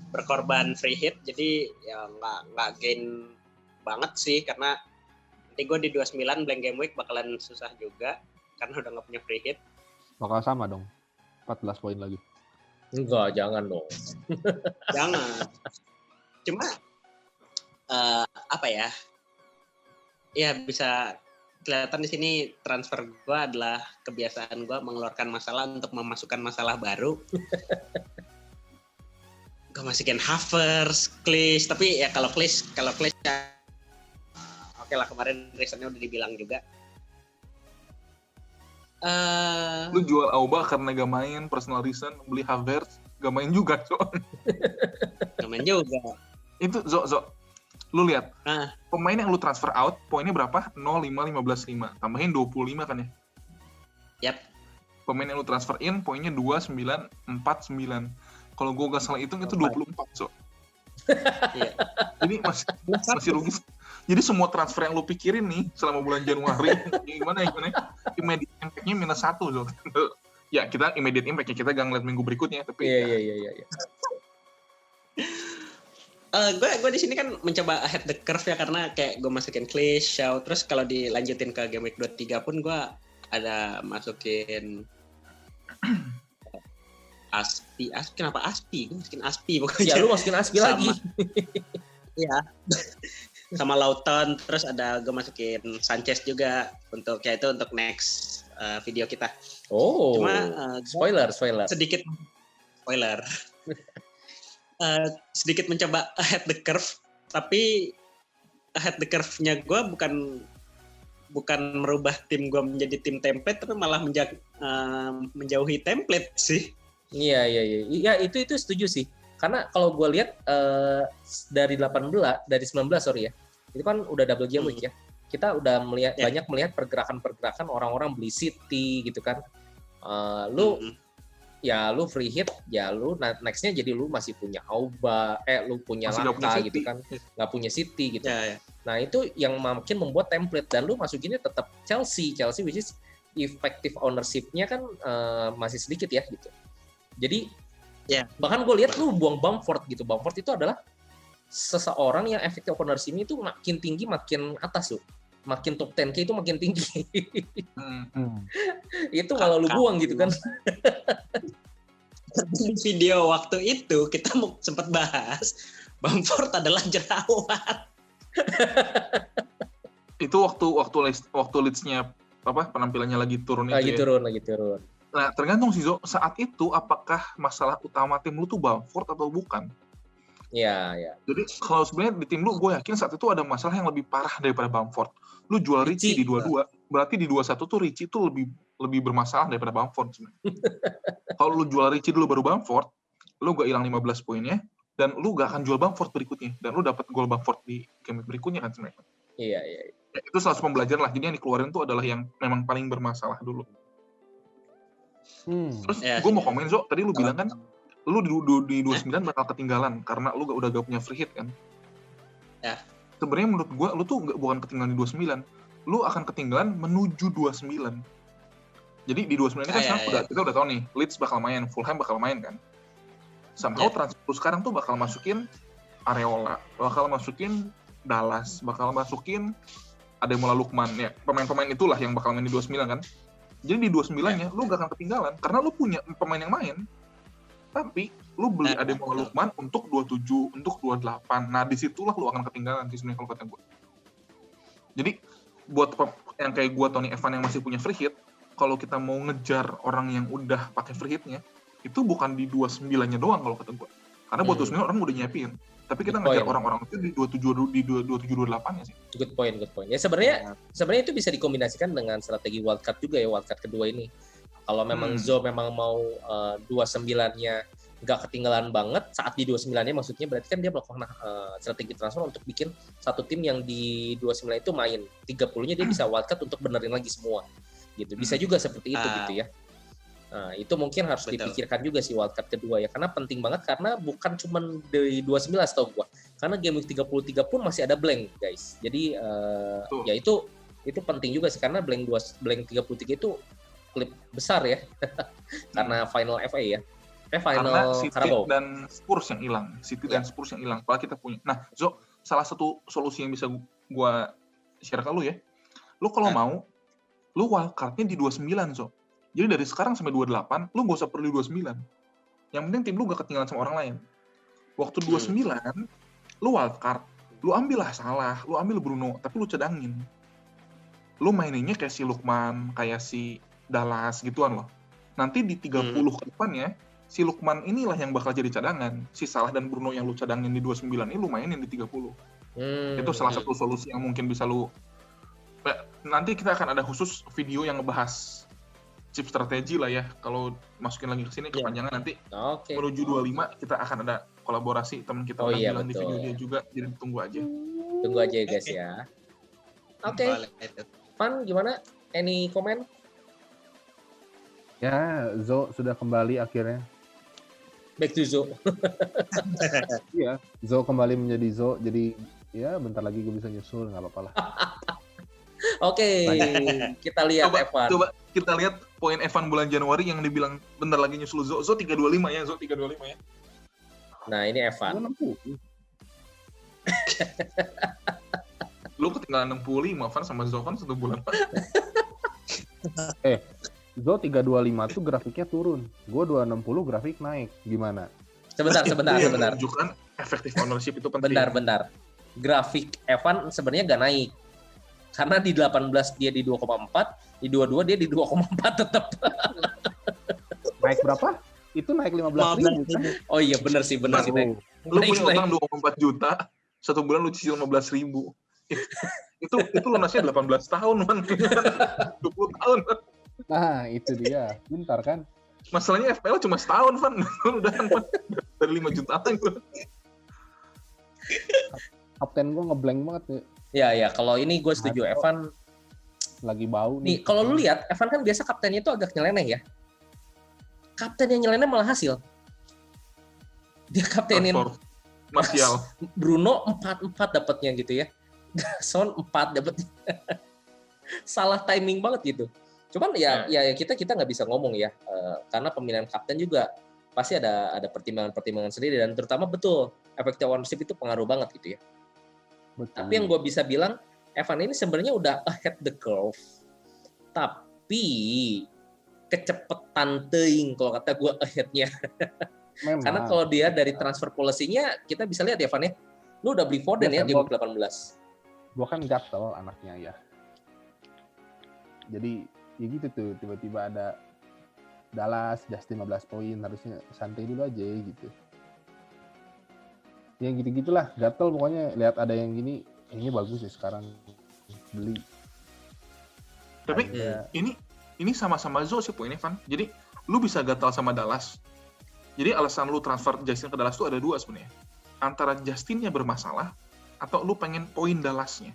Speaker 4: berkorban free hit, jadi ya nggak gain banget sih, karena nanti gue di 29 blank game week bakalan susah juga karena udah nggak punya free hit.
Speaker 3: Bakal sama dong, 14 poin lagi.
Speaker 1: Enggak, jangan dong.
Speaker 4: Jangan. Cuma apa ya? Ya bisa kelihatan di sini transfer gue adalah kebiasaan gue mengeluarkan masalah untuk memasukkan masalah baru. Gue masukin Havertz, Klich, tapi ya kalau Klich ya oke lah, kemarin reasonnya udah dibilang juga.
Speaker 2: Lu jual Auba karena gak main, personal reason, beli Havertz, gak main juga, Zo.
Speaker 4: Gak main juga.
Speaker 2: Itu, Zo, lu lihat, pemain yang lu transfer out, poinnya berapa? 0, 5, 15, 5. Tambahin 25 kan ya?
Speaker 4: Yap.
Speaker 2: Pemain yang lu transfer in, poinnya 2, 9, 4, 9. Kalau gue gak salah hitung, itu 24, Zo.
Speaker 4: Iya.
Speaker 2: Jadi masih rugi. Jadi semua transfer yang lu pikirin nih selama bulan Januari, gimana? Immediate impact-nya minus 1, Zo. Ya, kita immediate impact-nya, kita gak ngeliat minggu berikutnya. Tapi
Speaker 1: Iya.
Speaker 4: Gue di sini kan mencoba ahead the curve ya, karena kayak gue masukin Klich, Shaw, terus kalau dilanjutin ke game week 23 pun gue ada masukin Aspi, kenapa Aspi? Gue masukin Aspi pokoknya.
Speaker 1: Ya, lu masukin Aspi lagi.
Speaker 4: Iya. Sama Lawton, terus ada gue masukin Sanchez juga untuk next video kita.
Speaker 1: Oh.
Speaker 4: Cuma
Speaker 1: spoiler.
Speaker 4: Sedikit spoiler. Sedikit mencoba ahead the curve, tapi ahead the curve-nya gue bukan merubah tim gue menjadi tim template, tapi malah menjauhi template sih. Iya.
Speaker 1: Ya, itu setuju sih. Karena kalau gue lihat dari 19 sorry ya, itu kan udah double game week ya. Kita udah banyak melihat pergerakan orang-orang beli City gitu kan. Lu free hit, ya lu next-nya jadi lu masih punya Auba, lu punya Laka gitu kan, nggak punya City gitu.
Speaker 4: Ya.
Speaker 1: Nah itu yang makin membuat template, dan lu masukinnya tetap Chelsea which is effective ownership-nya kan masih sedikit ya gitu. Jadi bahkan gue lihat lu buang Bamford gitu. Bamford itu adalah seseorang yang effective ownership-nya itu makin tinggi makin atas tuh. Makin top 10K itu makin tinggi. Itu kalau lu buang gitu kan.
Speaker 4: Di video waktu itu kita sempat bahas Bamford adalah jerawat.
Speaker 2: Itu waktu Leeds-nya penampilannya lagi turun itu.
Speaker 1: Lagi turun.
Speaker 2: Nah, tergantung sih Zo, saat itu apakah masalah utama tim lu tuh Bamford atau bukan?
Speaker 1: Iya.
Speaker 2: Jadi kalau sebenarnya di tim lu, gue yakin saat itu ada masalah yang lebih parah daripada Bamford. Lu jual Richie di 22, berarti di 21 tuh Richie tuh lebih bermasalah daripada Bamford sebenarnya. Kalau lu jual Richie dulu baru Bamford, lu gak hilang 15 poinnya, dan lu gak akan jual Bamford berikutnya, dan lu dapat gol Bamford di game berikutnya kan sebenarnya.
Speaker 1: Iya.
Speaker 2: Ya, itu salah satu pembelajaran lah. Jadi yang dikeluarin tuh adalah yang memang paling bermasalah dulu. Terus gue mau komen Zo, tadi lu bilang kan lu di 29 bakal ketinggalan karena lu udah gak punya free hit kan.
Speaker 4: Ya.
Speaker 2: Sebenarnya menurut gue lu tuh bukan ketinggalan di 29, lu akan ketinggalan menuju 29. Jadi di 29 ini kan sekarang kita udah tahu nih, Leeds bakal main, Fulham bakal main kan. somehow transfer lu sekarang tuh bakal masukin Areola, bakal masukin Dallas, bakal masukin Ademola Lookman, ya pemain-pemain itulah yang bakal main di 29 kan. Jadi di 29-nya lu gak akan ketinggalan karena lu punya pemain yang main. Tapi lu beli Ademola Lookman untuk 27, untuk 28. Nah, disitulah lu akan ketinggalan sih sebenarnya kalau kata gue. Jadi buat yang kayak gue Tony Evan yang masih punya free hit, kalau kita mau ngejar orang yang udah pakai free hitnya, itu bukan di 29-nya doang kalau kata gue. Karena buat 29 orang udah nyiapin. Tapi kita ngejar orang-orang itu di 27-28-nya sih.
Speaker 1: Good point. Ya sebenarnya itu bisa dikombinasikan dengan strategi wildcard juga ya, wildcard kedua ini. Kalau memang Zo memang mau 29-nya nggak ketinggalan banget, saat di 29-nya maksudnya berarti kan dia melakukan strategi transfer untuk bikin satu tim yang di 29 itu main. 30-nya dia bisa wildcard untuk benerin lagi semua. Gitu. Bisa juga seperti itu gitu ya. Nah, itu mungkin harus dipikirkan juga sih wildcard kedua ya, karena penting banget karena bukan cuma dari 29 setahu gua. Karena game week 33 pun masih ada blank, guys. Jadi ya itu penting juga sih karena blank 33 itu klip besar ya. Karena final FA ya. Final
Speaker 2: karena City
Speaker 1: Carabao.
Speaker 2: dan Spurs yang hilang. Dan Spurs yang hilang. Padahal kita punya. Nah, Zo, salah satu solusi yang bisa gua share ke lu ya. Lu kalau mau, lu wildcard-nya di 29, Zo. Jadi dari sekarang sampai 28, lu gak usah perlu 29. Yang penting tim lu gak ketinggalan sama orang lain. Waktu 29, lu wildcard. Lu ambillah Salah, lu ambil Bruno, tapi lu cadangin. Lu maininnya kayak si Lookman, kayak si Dallas gituan loh. Nanti di 30 ke depannya, si Lookman inilah yang bakal jadi cadangan. Si Salah dan Bruno yang lu cadangin di 29 ini, lu mainin di 30. Itu salah satu solusi yang mungkin bisa lu... Nanti kita akan ada khusus video yang ngebahas chip strategi lah ya. Kalau masukin lagi ke sini kepanjangan nanti menuju 25 kita akan ada kolaborasi teman kita bilang di video dia juga. Jadi tunggu aja ya
Speaker 1: guys ya. Oke. Van gimana? Any comment?
Speaker 3: Ya, Zo sudah kembali akhirnya.
Speaker 1: Back to Zo.
Speaker 3: Iya, Zo kembali menjadi Zo. Jadi ya bentar lagi gue bisa nyusul, nggak apa-apa lah.
Speaker 1: Oke, kita lihat Evan.
Speaker 2: Coba kita lihat poin Evan bulan Januari yang dibilang bentar lagi nyusul Zo 325 ya, Zo 325 ya.
Speaker 1: Nah, ini Evan.
Speaker 2: Lu ketinggalan 65, Van sama Zo kan 1 bulan.
Speaker 3: Zo 325 tuh grafiknya turun. Gue 260 grafik naik. Gimana?
Speaker 1: Sebentar.
Speaker 2: Menunjukkan efektif ownership itu penting.
Speaker 1: Bentar. Grafik Evan sebenarnya nggak naik. Karena di 18 dia di 2,4, di 22 dia di 2,4 tetap.
Speaker 3: Naik berapa? Itu naik 15.000 kan?
Speaker 1: Oh iya benar sih naik.
Speaker 2: Lu punya utang 2,4 juta, 1 bulan lu cicil 15.000. Itu lunasnya 18 tahun kan. 20 tahun.
Speaker 3: Nah, itu dia. Bentar kan?
Speaker 2: Masalahnya FPL cuma setahun, Van. Udah kan dari 5 jutaan.
Speaker 3: Kapten gue ngeblank banget ya.
Speaker 1: Ya, kalau ini gue setuju. Evan
Speaker 3: lagi bau
Speaker 1: nih. Kalau lu lihat, Evan kan biasa kaptennya itu agak nyeleneh ya. Kapten yang nyeleneh malah hasil. Dia kaptenin
Speaker 2: Martial.
Speaker 1: Bruno 4 dapatnya gitu ya. Son 4 dapatnya. Salah timing banget gitu. Cuman ya kita nggak bisa ngomong ya. Karena pemilihan kapten juga pasti ada pertimbangan sendiri dan terutama betul efektif ownership itu pengaruh banget gitu ya. Betul. Tapi yang gue bisa bilang, Evan ini sebenarnya udah ahead the curve. Tapi kecepetan teing kalau kata gue ahead-nya. Karena kalau dia dari transfer policy-nya, kita bisa lihat ya Evan ya. Lu udah beli Foden ya di 18.
Speaker 3: Gue kan gatel anaknya ya. Jadi ya gitu tuh, tiba-tiba ada Dallas, just 15 poin, harusnya santai dulu aja gitu. Ya gitu-gitulah, gatel pokoknya lihat ada yang gini, ini bagus ya sekarang beli.
Speaker 2: Tapi ini sama-sama Zo sih poinnya, Van. Jadi lu bisa gatal sama Dallas. Jadi alasan lu transfer Justin ke Dallas itu ada 2 sebenarnya. Antara Justinnya bermasalah atau lu pengen poin Dallasnya.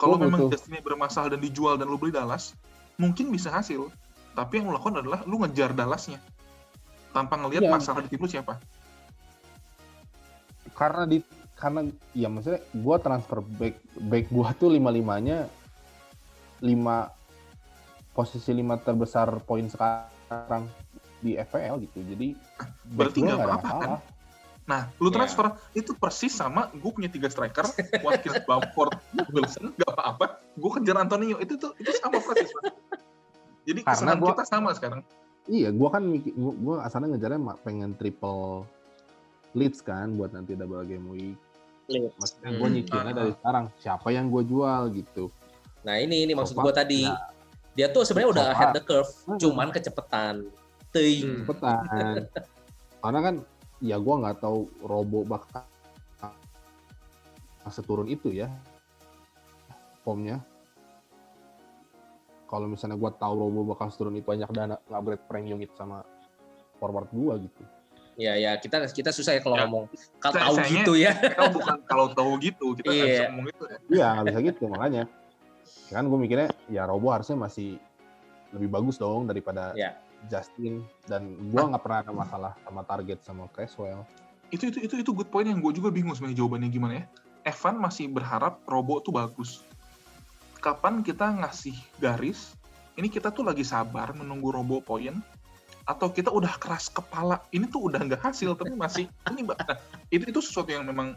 Speaker 2: Kalau memang Justinnya bermasalah dan dijual dan lu beli Dallas, mungkin bisa hasil. Tapi yang lu lakukan adalah lu ngejar Dallasnya tanpa ngelihat masalah di tim lu siapa.
Speaker 3: Karena ya maksudnya gue transfer back gue tuh 5-5-nya 5 posisi 5 terbesar poin sekarang di FPL gitu. Jadi
Speaker 2: Berarti
Speaker 3: back gua
Speaker 2: nggak
Speaker 3: nggak ada
Speaker 2: apa-apa,
Speaker 3: masalah.
Speaker 2: Nah, lu
Speaker 1: Ya.
Speaker 2: transfer itu persis sama gue punya 3 striker, Watkins, Bamford, Wilson, nggak apa-apa. Gue kejar Antonio, itu sama persis. Pak. Jadi
Speaker 3: Karena
Speaker 2: kesalahan
Speaker 3: gua-
Speaker 2: kita sama sekarang.
Speaker 3: Iya, gua kan gua asalnya ngejarnya pengen triple leads kan buat nanti double game week.
Speaker 4: Leeds.
Speaker 3: Maksudnya gue nyicilnya dari sekarang siapa yang gue jual gitu.
Speaker 1: Nah ini maksud
Speaker 3: So
Speaker 1: gue
Speaker 3: far,
Speaker 1: tadi.
Speaker 3: ya.
Speaker 1: Dia tuh sebenarnya udah
Speaker 3: So far.
Speaker 1: ahead the curve, cuman kecepetan. Ting.
Speaker 3: Cepetan. Karena kan ya gue nggak tahu Robo bakal seturun itu ya formnya. Kalau misalnya gue tahu Robo bakal seturun itu, banyak dana upgrade premium itu sama forward gue gitu.
Speaker 1: Ya kita susah ya kalau
Speaker 2: Ya.
Speaker 1: ngomong tahu
Speaker 2: Sayangnya,
Speaker 1: gitu ya.
Speaker 2: Kita bukan kalau tahu gitu, kita nggak bisa
Speaker 1: Iya.
Speaker 2: ngomong itu ya.
Speaker 3: Iya nggak bisa gitu makanya. Kan gue mikirnya ya Robo harusnya masih lebih bagus dong daripada
Speaker 1: Ya.
Speaker 3: Justin, dan gue nggak pernah ada masalah sama target sama Creswell.
Speaker 2: Itu good point yang gue juga bingung sebenarnya jawabannya gimana ya. Evan masih berharap Robo tuh bagus. Kapan kita ngasih garis? Ini kita tuh lagi sabar menunggu Robo poin, atau kita udah keras kepala? Ini tuh udah nggak hasil tapi masih ini mbak. Nah, itu sesuatu yang memang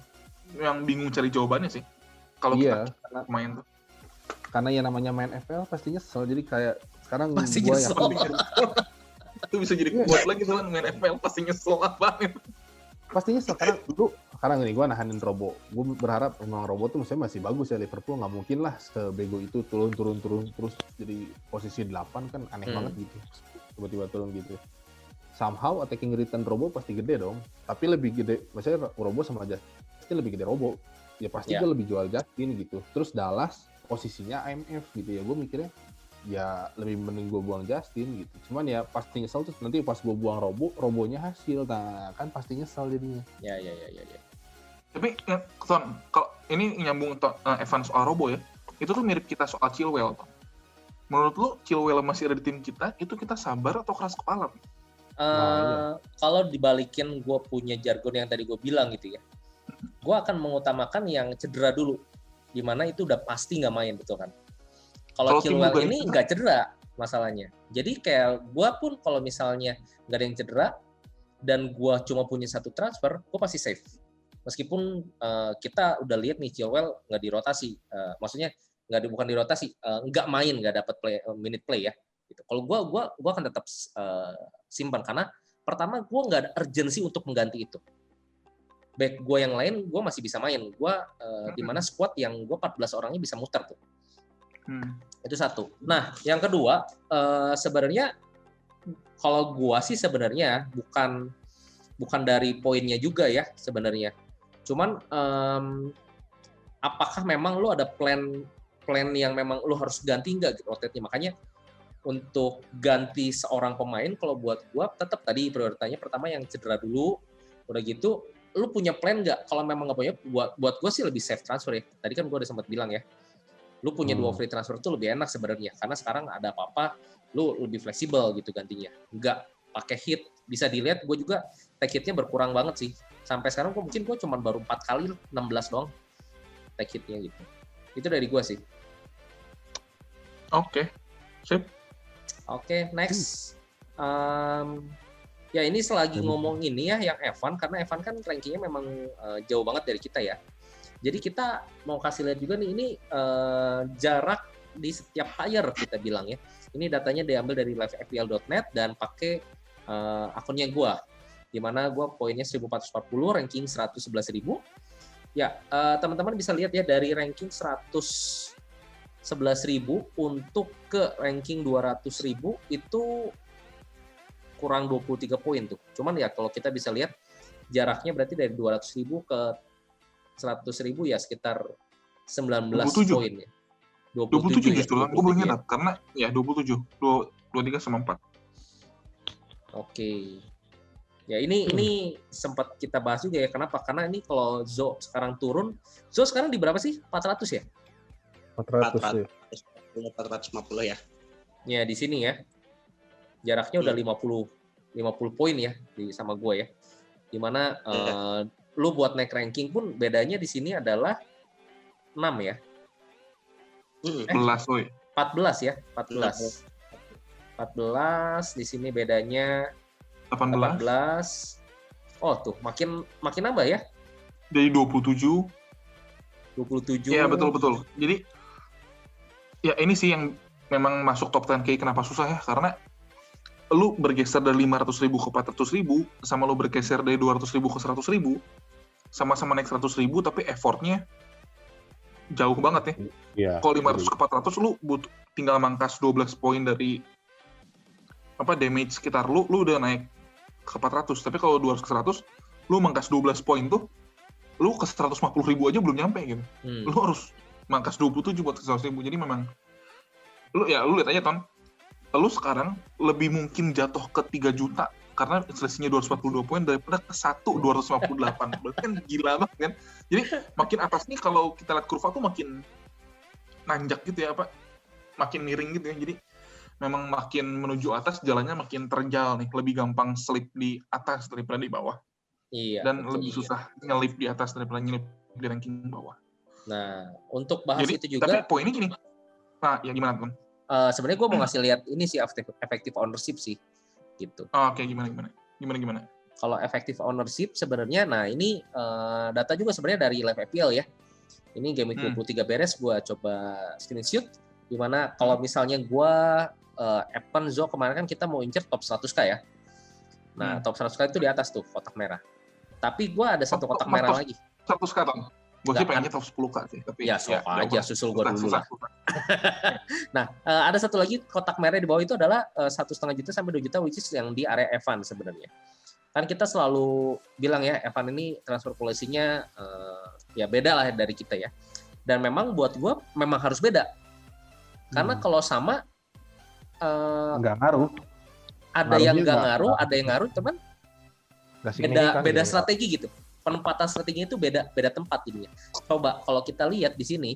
Speaker 2: yang bingung cari jawabannya sih. Kalau
Speaker 3: Iya,
Speaker 2: kita main tuh.
Speaker 3: karena yang namanya main FPL pasti nyesel. Jadi kayak sekarang
Speaker 1: Pasti
Speaker 3: gue
Speaker 1: nyesel.
Speaker 3: yang
Speaker 2: Itu bisa jadi kuat lagi soalnya main FPL pasti nyesel banget.
Speaker 3: pasti nyesel karena gini, gue nahanin Robo. Gue berharap memang Robo tuh misalnya masih bagus ya. Liverpool nggak mungkin lah sebego itu turun terus jadi posisi 8 kan aneh banget gitu. Tiba-tiba turun gitu. Somehow attacking return Robo pasti gede dong. Tapi lebih gede, maksudnya Robo sama Justin lebih gede Robo. Ya pasti
Speaker 1: Ya.
Speaker 3: gue lebih jual Justin gitu. Terus Dallas posisinya IMF gitu ya. Gue mikirnya ya lebih mending gue buang Justin gitu. Cuman ya pasti nyesel tuh nanti pas gue buang Robonya hasil. Nah kan pasti nyesel jadinya.
Speaker 1: Ya.
Speaker 2: Tapi Ton, kalau ini nyambung Evan soal Robo ya, itu tuh mirip kita soal Chilwell. Ton. Menurut lu Chilwell masih ada di tim kita, itu kita sabar atau keras kepala?
Speaker 3: Iya.
Speaker 1: Kalau dibalikin gue punya jargon yang tadi gue bilang gitu ya, gue akan mengutamakan yang cedera dulu, dimana itu udah pasti nggak main, betul kan? Kalau
Speaker 2: Kalau tim
Speaker 1: Chilwell
Speaker 2: bukan
Speaker 1: ini
Speaker 2: cedera.
Speaker 1: nggak cedera masalahnya, jadi kayak gue pun kalau misalnya nggak ada yang cedera dan gue cuma punya satu transfer, gue pasti safe. Meskipun kita udah lihat nih Chilwell nggak dirotasi, maksudnya bukan dirotasi, nggak main, nggak dapat minute play ya. Gitu. Kalau gue akan tetap simpan karena pertama gue nggak ada urgensi untuk mengganti itu. Back gue yang lain gue masih bisa main. Gue di mana squad yang gue 14 orangnya bisa muter tuh. Itu satu. Nah yang kedua sebenarnya kalau gue sih sebenarnya bukan dari poinnya juga ya sebenarnya. Cuman apakah memang lo ada plan yang memang lo harus ganti nggak gitu rotate-nya. Makanya untuk ganti seorang pemain kalau buat gua tetap tadi prioritasnya pertama yang cedera dulu, udah gitu lu punya plan nggak? Kalau memang nggak punya, buat gua sih lebih safe transfer ya. Tadi kan gua udah sempat bilang ya, lu punya 2 free transfer tuh lebih enak sebenarnya karena sekarang ada apa-apa lu lebih fleksibel gitu gantinya, nggak pakai hit. Bisa dilihat gua juga take hitnya berkurang banget sih sampai sekarang. Mungkin gua cuma baru 4 kali 16 doang take hitnya gitu. Itu dari gua sih.
Speaker 2: Oke, sip.
Speaker 1: Oke, next. Ya ini selagi ngomong ini ya yang Evan, karena Evan kan rankingnya memang jauh banget dari kita ya. Jadi kita mau kasih lihat juga nih, ini jarak di setiap tier kita bilang ya. Ini datanya diambil dari livefpl.net dan pakai akunnya gue. Dimana gue poinnya 1440, ranking 111.000. Ya, teman-teman bisa lihat ya dari ranking 111.000 untuk ke ranking 200.000 itu kurang 23 poin tuh. Cuman ya kalau kita bisa lihat jaraknya berarti dari 200.000 ke 100.000 ya sekitar 19 poin ya.
Speaker 2: 27 justru lah, gue belum
Speaker 1: ya.
Speaker 2: ingat karena ya 27, 23 sama 4.
Speaker 1: Oke. Ya ini sempat kita bahas juga ya. Kenapa? Karena ini kalau Zo sekarang turun, Zo sekarang di berapa sih? 400 ya?
Speaker 3: 400 ya.
Speaker 4: 450 ya.
Speaker 1: Ya di sini ya. Jaraknya udah 50 poin ya sama gue ya. Dimana lu buat naik ranking pun bedanya di sini adalah 6 ya.
Speaker 2: 11 woy.
Speaker 1: 14 ya, 14 di sini bedanya 18. Oh tuh, makin nambah ya.
Speaker 2: Dari 27.
Speaker 1: 27.
Speaker 2: Iya, betul. Jadi, ya ini sih yang memang masuk top 10K kenapa susah ya, karena lu bergeser dari 500.000 ke 400.000, sama lu bergeser dari 200.000 ke 100.000, sama-sama naik 100.000, tapi effortnya jauh banget ya.
Speaker 3: Iya.
Speaker 2: Kalau 500 ke 400, lu tinggal mangkas 12 poin dari damage sekitar lu udah naik ke 400. Tapi kalau 200 ke 100, lu mangkas 12 poin tuh, lu ke 150.000 aja belum nyampe gitu. Lu harus mangkas 27 buat ke 100.000. Jadi memang, lu lihat aja, Ton. Lu sekarang lebih mungkin jatuh ke 3 juta karena selisihnya 242 poin daripada ke 258. Berarti kan gila banget kan. Jadi makin atas nih kalau kita lihat kurva tuh makin nanjak gitu ya, makin miring gitu ya. Jadi memang makin menuju atas jalannya makin terjal nih, lebih gampang slip di atas daripada di bawah.
Speaker 1: Iya.
Speaker 2: Dan lebih susah nyelip di atas daripada nyelip di ranking bawah.
Speaker 1: Nah, untuk bahas
Speaker 2: jadi,
Speaker 1: itu juga.
Speaker 2: Tapi poinnya gini. Nah, ya gimana, Tom?
Speaker 1: Sebenarnya gue mau ngasih lihat ini sih effective ownership sih. Gitu.
Speaker 2: Oke, gimana?
Speaker 1: Kalau effective ownership sebenarnya, nah ini data juga sebenarnya dari Live FPL ya. Ini game week 23 beres, gue coba screenshot. Dimana kalau misalnya gue, Evan, Zo, kemarin kan kita mau incer top 100k ya. Nah, top 100k itu di atas tuh, kotak merah. Tapi gue ada satu kotak merah lagi.
Speaker 2: 100k, Tom? Gue sih pengennya top 10k sih. Tapi
Speaker 1: ya, aja, susul gue dulu lah. Nah, ada satu lagi kotak merah di bawah itu adalah 1,5 juta sampai 2 juta, which is yang di area Evan sebenarnya. Kan kita selalu bilang ya, Evan ini transfer policy-nya ya beda lah dari kita ya. Dan memang buat gue memang harus beda. Karena kalau sama,
Speaker 3: nggak ngaruh.
Speaker 1: Ada yang nggak ngaruh, ada yang ngaruh, teman. Beda strategi gitu. Penempatan strateginya itu beda tempat jadinya. Coba kalau kita lihat di sini,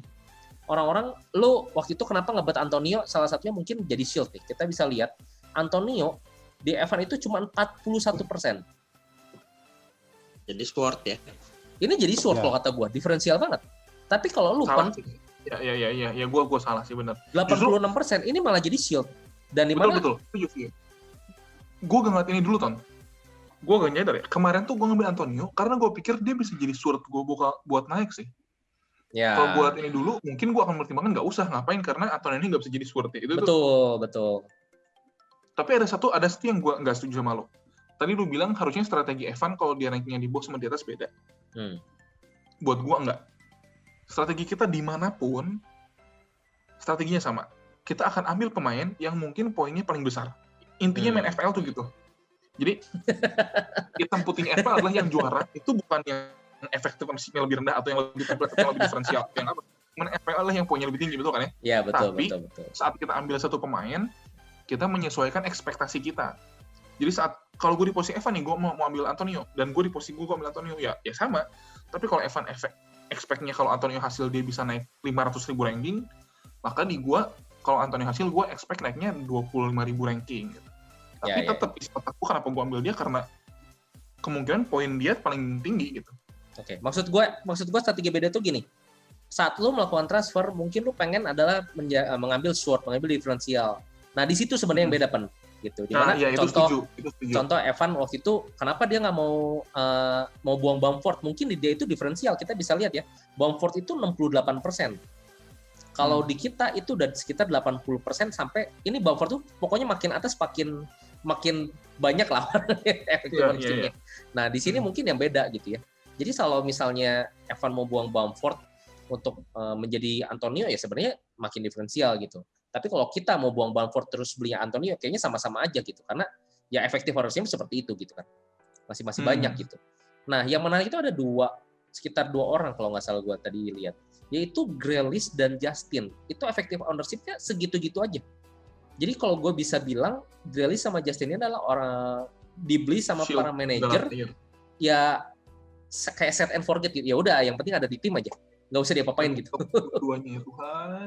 Speaker 1: orang-orang, lo waktu itu kenapa ngebet Antonio, salah satunya mungkin jadi shield nih. Kita bisa lihat Antonio di Evan itu cuma 41%.
Speaker 4: Jadi sword ya.
Speaker 1: Ini jadi sword kalau kata gue, diferensial banget. Tapi kalau lu kan,
Speaker 2: ya gue salah sih, benar.
Speaker 1: 86% ini malah jadi shield. Dan di mana?
Speaker 2: Betul. Gue gak ngeliat ini dulu, Ton. Gue gak nyadar ya. Kemarin tuh gue ngambil Antonio karena gue pikir dia bisa jadi sword gue buat naik sih.
Speaker 1: Ya.
Speaker 2: Kalau buat ini dulu, mungkin gue akan mempertimbangkan nggak usah ngapain karena Antonio ini nggak bisa jadi sword ya.
Speaker 1: Betul.
Speaker 2: Tapi ada satu yang gue nggak setuju sama lo. Tadi lu bilang harusnya strategi Evan kalau dia rankingnya di bawah sama di atas beda. Buat gue enggak. Strategi kita dimanapun, strateginya sama. Kita akan ambil pemain yang mungkin poinnya paling besar. Intinya main FPL tuh gitu. Jadi, hitam putihnya FPL adalah yang juara, itu bukan yang efektif ownership-nya lebih rendah atau yang lebih template atau yang lebih diferensial. Yang apa? Main FPL adalah yang poinnya lebih tinggi, betul kan ya?
Speaker 1: Iya, betul.
Speaker 2: Tapi, saat kita ambil satu pemain, kita menyesuaikan ekspektasi kita. Jadi saat, kalau gue di posisi Evan nih, gue mau ambil Antonio, dan gue di posisi gue ambil Antonio, ya sama. Tapi kalau Evan expect-nya kalau Antonio hasil dia bisa naik 500.000 ranking, maka di gue, kalau Antonio hasil, gue expect naiknya 25.000 ranking. Gitu. Tapi tetap isi otak gue kenapa gue ambil dia, karena kemungkinan poin dia paling tinggi gitu.
Speaker 1: Oke. Maksud gue strategi beda tuh gini. Saat lu melakukan transfer, mungkin lu pengen adalah mengambil sword, mengambil diferensial. Nah, di situ sebenarnya yang beda gitu. Dimana contoh Evan waktu itu kenapa dia nggak mau buang Bamford? Mungkin dia itu diferensial. Kita bisa lihat ya, Bamford itu 68%. Kalau di kita itu udah sekitar 80% sampai ini Bamford tuh pokoknya makin atas makin banyak lah efektif. Nah, di sini mungkin yang beda gitu ya. Jadi kalau misalnya Evan mau buang Bamford untuk menjadi Antonio, ya sebenarnya makin diferensial gitu. Tapi kalau kita mau buang Bamford terus beli Antonio, kayaknya sama-sama aja gitu. Karena ya efektif harusnya seperti itu gitu kan. Masih banyak gitu. Nah, yang menarik itu ada sekitar 2 orang kalau nggak salah gue tadi lihat. Yaitu Grealish dan Justin. Itu efektif ownership-nya segitu-gitu aja. Jadi kalau gue bisa bilang, Grealish sama Justin ini adalah orang dibeli sama para manajer, ya kayak set and forget gitu. Ya udah, yang penting ada di tim aja. Nggak usah diapa-apain gitu.
Speaker 2: Duanya Tuhan,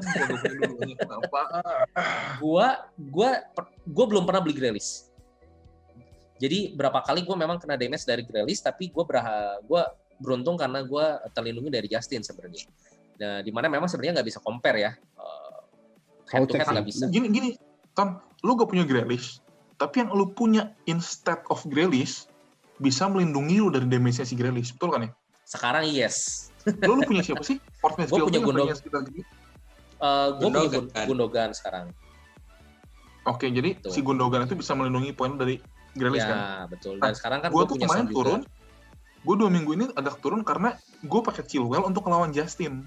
Speaker 2: duanya kenapa?
Speaker 1: Gue belum pernah beli Grealish. Jadi berapa kali gue memang kena damage dari Grealish, tapi gue beruntung karena gue terlindungi dari Justin sebenarnya. Nah, dimana memang sebenarnya nggak bisa compare ya. Head to head nggak bisa.
Speaker 2: Gini, Tom, lu gak punya Grealish, Tapi yang lu punya instead of Grealish bisa melindungi lu dari damage-nya si Grealish, betul kan ya?
Speaker 1: Sekarang yes.
Speaker 2: Lu punya siapa sih? Fortnite
Speaker 1: Gue punya
Speaker 2: skill-nya
Speaker 1: Gundogan.
Speaker 2: sekitar gitu.
Speaker 1: Gue punya
Speaker 4: Gundogan.
Speaker 1: Gundogan sekarang.
Speaker 2: Oke, jadi
Speaker 1: Betul.
Speaker 2: si Gundogan itu bisa melindungi poin dari Grealish kan?
Speaker 1: Ya betul. Dan sekarang kan
Speaker 2: Gue
Speaker 1: gue
Speaker 2: tuh
Speaker 1: punya
Speaker 2: kemarin
Speaker 1: Son juga.
Speaker 2: turun, gue 2 minggu ini agak turun karena gue pakai Chilwell untuk melawan Justin.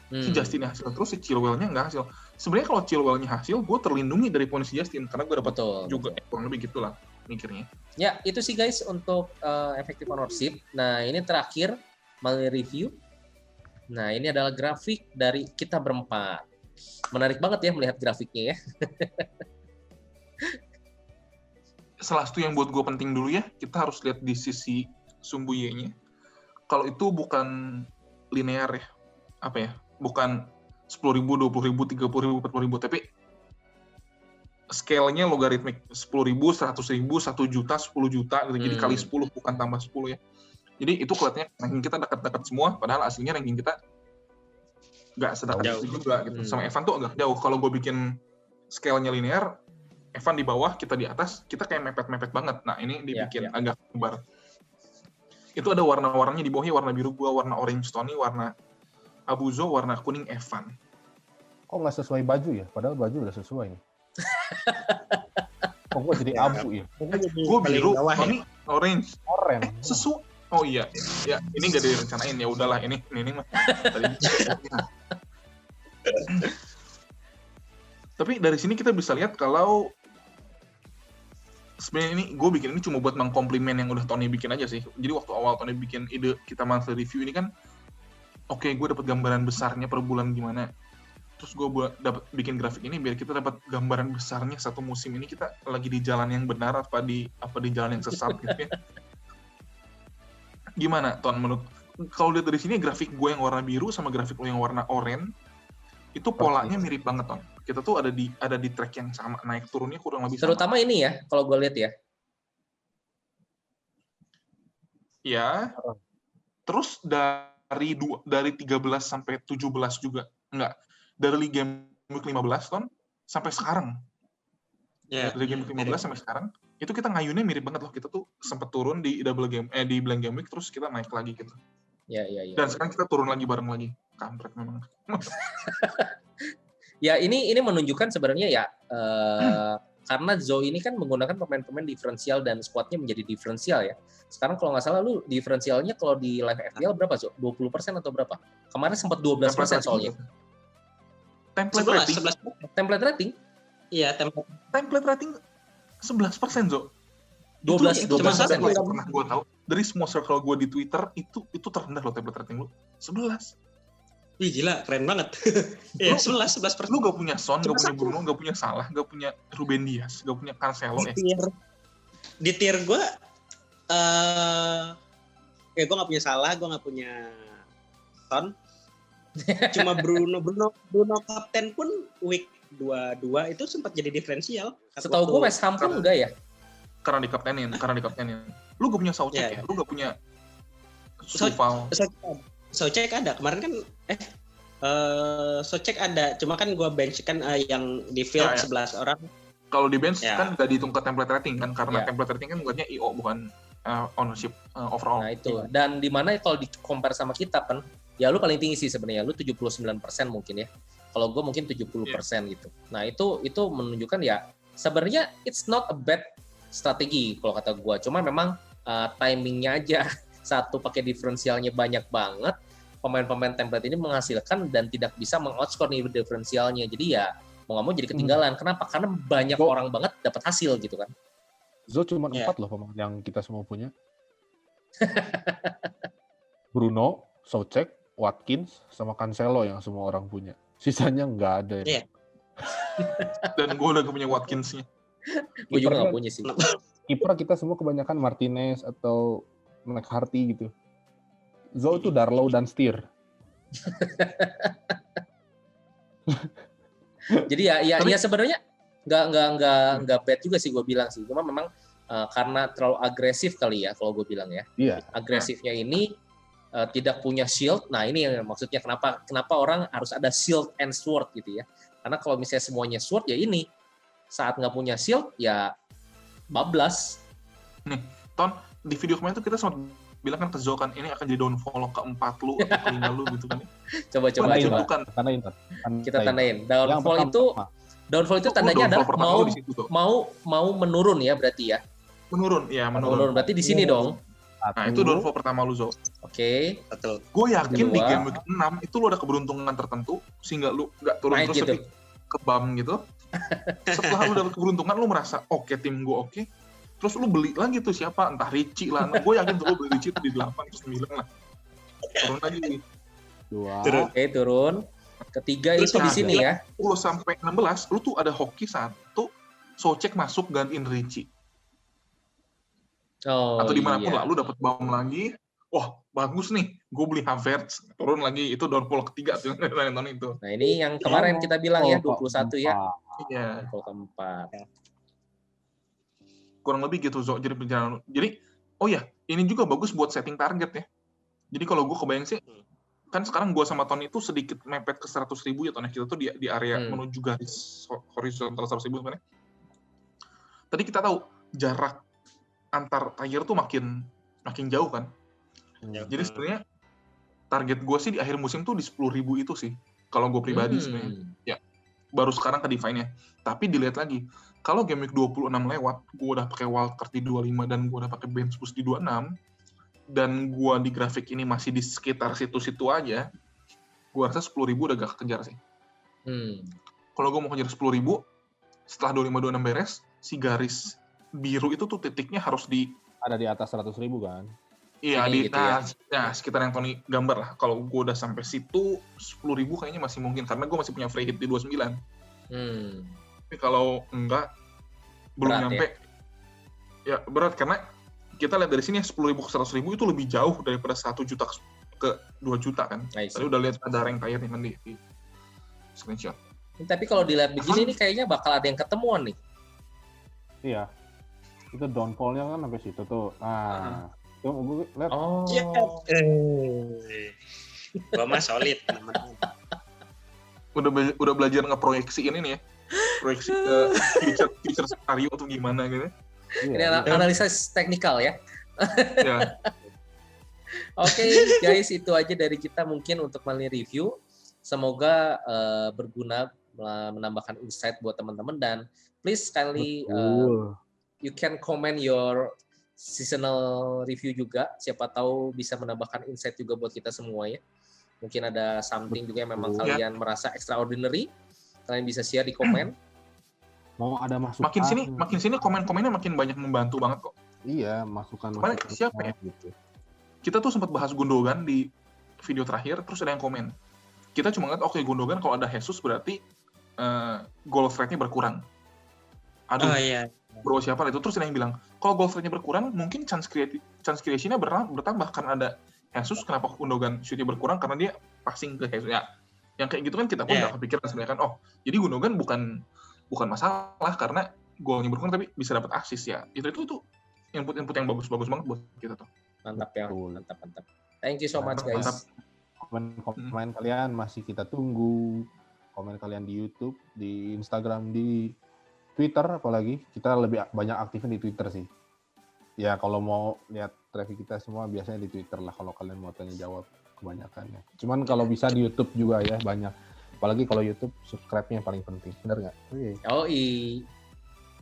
Speaker 2: Si Justin hasil, terus si Chilwell-nya nggak hasil. Sebenarnya kalau Chilwell-nya hasil, gue terlindungi dari poin si Justin karena gue dapat
Speaker 1: Betul.
Speaker 2: juga kurang lebih gitulah mikirnya.
Speaker 1: Ya, itu sih guys untuk effective ownership. Nah, ini terakhir monthly review. Nah, ini adalah grafik dari kita berempat. Menarik banget ya melihat grafiknya ya.
Speaker 2: Salah satu yang buat gue penting dulu ya, kita harus lihat di sisi sumbu Y-nya. Kalau itu bukan linear ya, apa ya, bukan 10.000, 20.000, 30.000, 40.000, tapi scale-nya logaritmik 10.000, 100.000, 1 juta, 10 juta gitu. Jadi kali 10 bukan tambah 10 ya. Jadi itu kelihatannya ranking kita dekat-dekat semua, padahal aslinya ranking kita nggak sedekat itu juga gitu. Sama Evan tuh agak jauh. Kalau gue bikin scale-nya linear, Evan di bawah, kita di atas, kita kayak mepet-mepet banget. Nah, ini dibikin agak lebar. Itu ada warna-warnanya di bawahnya, warna biru gua, warna orange Tony, warna Abuzo, warna kuning Evan.
Speaker 3: Kok nggak sesuai baju ya? Padahal baju udah sesuai nih. Kok gue jadi abu ya?
Speaker 2: Gue biru, Tony orange.
Speaker 3: Oren.
Speaker 2: Sesuai. Oh iya, ya ini nggak direncanain, ya udahlah ini mah. Tapi dari sini kita bisa lihat kalau sebenarnya ini gue bikin ini cuma buat mengkomplimen yang udah Tony bikin aja sih. Jadi waktu awal Tony bikin ide kita monthly review ini kan, oke, gue dapat gambaran besarnya per bulan gimana. Terus gue dapat bikin grafik ini biar kita dapat gambaran besarnya satu musim ini kita lagi di jalan yang benar apa di jalan yang sesat gitu ya. Gimana, Ton? Menurut kalau lihat dari sini grafik gue yang warna biru sama grafik lo yang warna oranye itu polanya mirip banget, Ton. Kita tuh ada di track yang sama, naik turunnya kurang lebih sama.
Speaker 1: Terutama ini ya, kalau gue lihat ya.
Speaker 2: Ya. Terus dari 13 sampai 17 juga. Enggak. Dari Game Week 15, Ton, sampai sekarang.
Speaker 4: Yeah.
Speaker 2: Dari Game Week 15 sampai sekarang, itu kita ngayunnya mirip banget loh. Kita tuh sempat turun di di blank game week, terus kita naik lagi gitu.
Speaker 1: Ya.
Speaker 2: Dan sekarang kita turun lagi bareng lagi. Kampret memang.
Speaker 1: Ya, ini menunjukkan sebenarnya ya, karena Zoe ini kan menggunakan pemain-pemain diferensial dan squadnya menjadi diferensial ya. Sekarang kalau nggak salah lu diferensialnya kalau di live FPL berapa, Zo? 20% atau berapa? Kemarin sempat 12% soalnya. Template rating?
Speaker 4: Iya,
Speaker 2: template rating 11%, Zo.
Speaker 1: 12%.
Speaker 2: Pernah gue tahu dari semua circle gue di Twitter itu terendah loh template rating lu. 11.
Speaker 4: Wih, gila, keren banget. Iya, 11%.
Speaker 2: Lu gak punya Son, gak punya Bruno, gak punya Salah, gak punya Ruben Dias, gak punya Cancelo ya.
Speaker 4: Di tier gue gue gak punya Salah, gue gak punya Son. Cuma Bruno kapten pun week 22 itu sempat jadi diferensial.
Speaker 1: Setahu gue West Ham pun enggak ya?
Speaker 2: Karena dikaptenin. Lu gak punya Soucek ya? Lu gak punya Suval.
Speaker 4: Soucek ada. Kemarin kan Soucek ada. Cuma kan gue bench kan yang di field 11 orang.
Speaker 2: Kalau di bench kan gak dihitung ke template rating kan, karena template rating kan buatnya IO bukan ownership overall.
Speaker 1: Nah itu. Dan di mana kalau di compare sama kita kan, ya lu paling tinggi sih sebenarnya. Lu 79% mungkin ya. Kalau gue mungkin 70% gitu. Nah itu menunjukkan ya sebenarnya it's not a bad strategi kalau kata gue. Cuma memang timingnya aja. Satu pakai diferensialnya banyak banget. Pemain-pemain template ini menghasilkan dan tidak bisa meng-outscore nih diferensialnya. Jadi ya mau nggak mau jadi ketinggalan. Kenapa? Karena banyak orang banget dapat hasil gitu kan.
Speaker 3: Zo cuma 4 loh pemain yang kita semua punya. Bruno, Soucek, Watkins, sama Cancelo yang semua orang punya. Sisanya nggak ada ya.
Speaker 2: Dan gue udah punya Watkins-nya.
Speaker 1: Gue juga nggak punya sih.
Speaker 3: Kiper kita semua kebanyakan Martinez atau McCarthy gitu. Zo itu Darlow dan Steer.
Speaker 1: Jadi ya sebenarnya nggak bad juga sih gue bilang sih. Cuma memang karena terlalu agresif kali ya kalau gue bilang ya.
Speaker 3: Iya.
Speaker 1: Agresifnya ini tidak punya shield. Nah ini yang maksudnya kenapa orang harus ada shield and sword gitu ya. Karena kalau misalnya semuanya sword ya ini saat nggak punya shield ya bablas.
Speaker 2: Nih, Ton, di video kemarin tuh kita sempat bilang kan ke Zo kan, ini akan jadi downfall keempat lu atau kelima lu gitu kan.
Speaker 1: Coba.
Speaker 2: Bukan.
Speaker 3: Tandain.
Speaker 1: Kita tandain. Downfall itu
Speaker 2: Lu
Speaker 1: tandanya
Speaker 2: downfall
Speaker 1: adalah
Speaker 2: pertama lu di situ, Zo.
Speaker 1: mau menurun ya berarti ya.
Speaker 2: Menurun.
Speaker 1: Berarti di sini dong.
Speaker 2: Nah, itu downfall pertama lu, Zo.
Speaker 1: Oke.
Speaker 4: Betul.
Speaker 2: Gue yakin di
Speaker 1: Kedua.
Speaker 2: game week 6 itu lu ada keberuntungan tertentu sehingga lu nggak turun
Speaker 1: Naik
Speaker 2: terus
Speaker 1: gitu.
Speaker 2: tapi ke bam gitu. Setelah lu dapat keberuntungan lu merasa oke, tim gue oke. Terus lu beli lagi tuh siapa? Entah Ricci lah. Nah, gue yakin tuh lu beli Ricci tuh di 8 atau 9 lah. Turun lagi nih.
Speaker 3: 2.
Speaker 1: Oke, turun. Ketiga
Speaker 4: Terus
Speaker 1: itu di sini ya.
Speaker 2: 10 sampai 16 lu tuh ada hoki satu Socek masuk gantiin Ricci.
Speaker 1: Oh,
Speaker 2: Atau dimanapun
Speaker 1: iya.
Speaker 2: lah, lu dapat bam lagi. Wah, bagus nih. Gue beli Havertz, turun lagi. Itu downfall ketiga tuh yang nonton itu.
Speaker 1: Nah, ini yang kemarin kita bilang ya 21 ya.
Speaker 2: Iya.
Speaker 1: Downfall keempat.
Speaker 2: Kurang lebih gitu, Zo. Jadi perjalanan. Jadi, oh ya, ini juga bagus buat setting target ya. Jadi kalau gue kebayang sih, kan sekarang gue sama Tony itu sedikit mepet ke 100.000 ya, Tony. Kita tuh di area menuju garis horizontal 100.000 sebenarnya. Tadi kita tahu jarak antar tier tuh makin jauh kan. Jadi sebenarnya target gue sih di akhir musim tuh di 10.000 itu sih. Kalau gue pribadi sebenarnya. Ya, baru sekarang ke define-nya. Tapi dilihat lagi, kalau game week 26 lewat, gue udah pakai wildcard di 25 dan gue udah pakai bench boost di 26, dan gue di grafik ini masih di sekitar situ-situ aja, gue rasa 10.000 udah gak kekejar sih. Kalau gue mau kejar 10.000, setelah 25-26 beres, si garis biru itu tuh titiknya harus
Speaker 3: ada di atas 100.000 kan?
Speaker 2: Iya,
Speaker 1: Ini gitu
Speaker 2: ya sekitar yang Tony gambar lah. Kalau gue udah sampai situ, 10.000 kayaknya masih mungkin, karena gue masih punya free hit di 29. Tapi kalau enggak, belum
Speaker 1: Berat,
Speaker 2: nyampe, ya berat, karena kita lihat dari sini 10.000 ke 100.000 itu lebih jauh daripada 1 juta ke 2 juta kan. Tadi udah lihat ada rank tier nih kan di screenshot.
Speaker 1: Tapi kalau dilihat begini, ini kayaknya bakal ada yang ketemuan nih.
Speaker 3: Iya. Itu downfall-nya kan sampai situ tuh. Nah, itu gue lihat.
Speaker 1: Oh.
Speaker 4: Gua mah solid, teman-teman.
Speaker 2: Udah belajar ngeproyeksi ini nih ya. Proyeksi future scenario atau gimana gitu.
Speaker 1: Ini analisis teknikal ya.
Speaker 2: Ya.
Speaker 1: Oke, guys, itu aja dari kita mungkin untuk monthly review. Semoga berguna, menambahkan insight buat teman-teman, dan please kindly you can comment your seasonal review juga. Siapa tahu bisa menambahkan insight juga buat kita semua ya. Mungkin ada something juga yang memang kalian merasa extraordinary. Kalian bisa share di komen.
Speaker 3: Mau ada masukan.
Speaker 2: Makin sini komen-komennya makin banyak membantu banget kok.
Speaker 3: Iya, masukan.
Speaker 2: Siapa ya? Gitu. Kita tuh sempat bahas Gundogan di video terakhir, terus ada yang komen. Kita cuma ngeliat, oke, Gundogan kalau ada Jesus berarti goal threat-nya berkurang. Aduh,
Speaker 4: iya.
Speaker 2: Bro siapa itu? Terus ada yang bilang, kalau goal threat-nya berkurang, mungkin chance creation-nya bertambah karena ada Jesus. Kenapa Gundogan shoot-nya berkurang? Karena dia passing ke Jesus. Ya, yang kayak gitu kan kita pun nggak kepikiran sebenarnya kan. Oh, jadi Gundogan bukan masalah karena golnya berkurang, tapi bisa dapat assist ya. Itu input yang bagus banget buat kita tuh.
Speaker 1: Mantap ya, mantap. Thank you so much guys.
Speaker 3: Komen kalian masih kita tunggu. Komen kalian di YouTube, di Instagram, di Twitter, apalagi kita lebih banyak aktifin di Twitter sih. Ya kalau mau lihat traffic kita semua biasanya di Twitter lah, kalau kalian mau tanya jawab kebanyakannya. Cuman kalau bisa di YouTube juga ya banyak. Apalagi kalau YouTube subscribe-nya yang paling penting. Bener nggak?
Speaker 1: Oh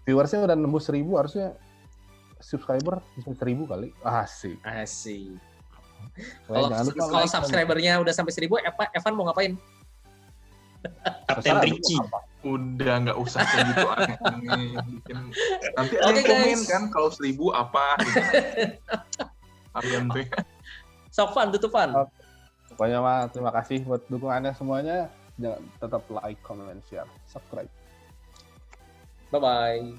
Speaker 3: Viewersnya udah nembus 1.000, harusnya subscriber bisa 1.000 kali. Asik.
Speaker 1: Kalau subscribernya udah sampai 1.000, Evan mau ngapain?
Speaker 4: Kapten Ricci.
Speaker 2: Udah nggak usah kayak gitu aneh. Nanti ada yang komen kan kalau 1.000 apa gitu.
Speaker 1: Sok Fan, tutupan.
Speaker 3: Pokoknya mah terima kasih buat dukungannya semuanya. Jangan tetap like, comment, share, subscribe.
Speaker 1: Bye-bye.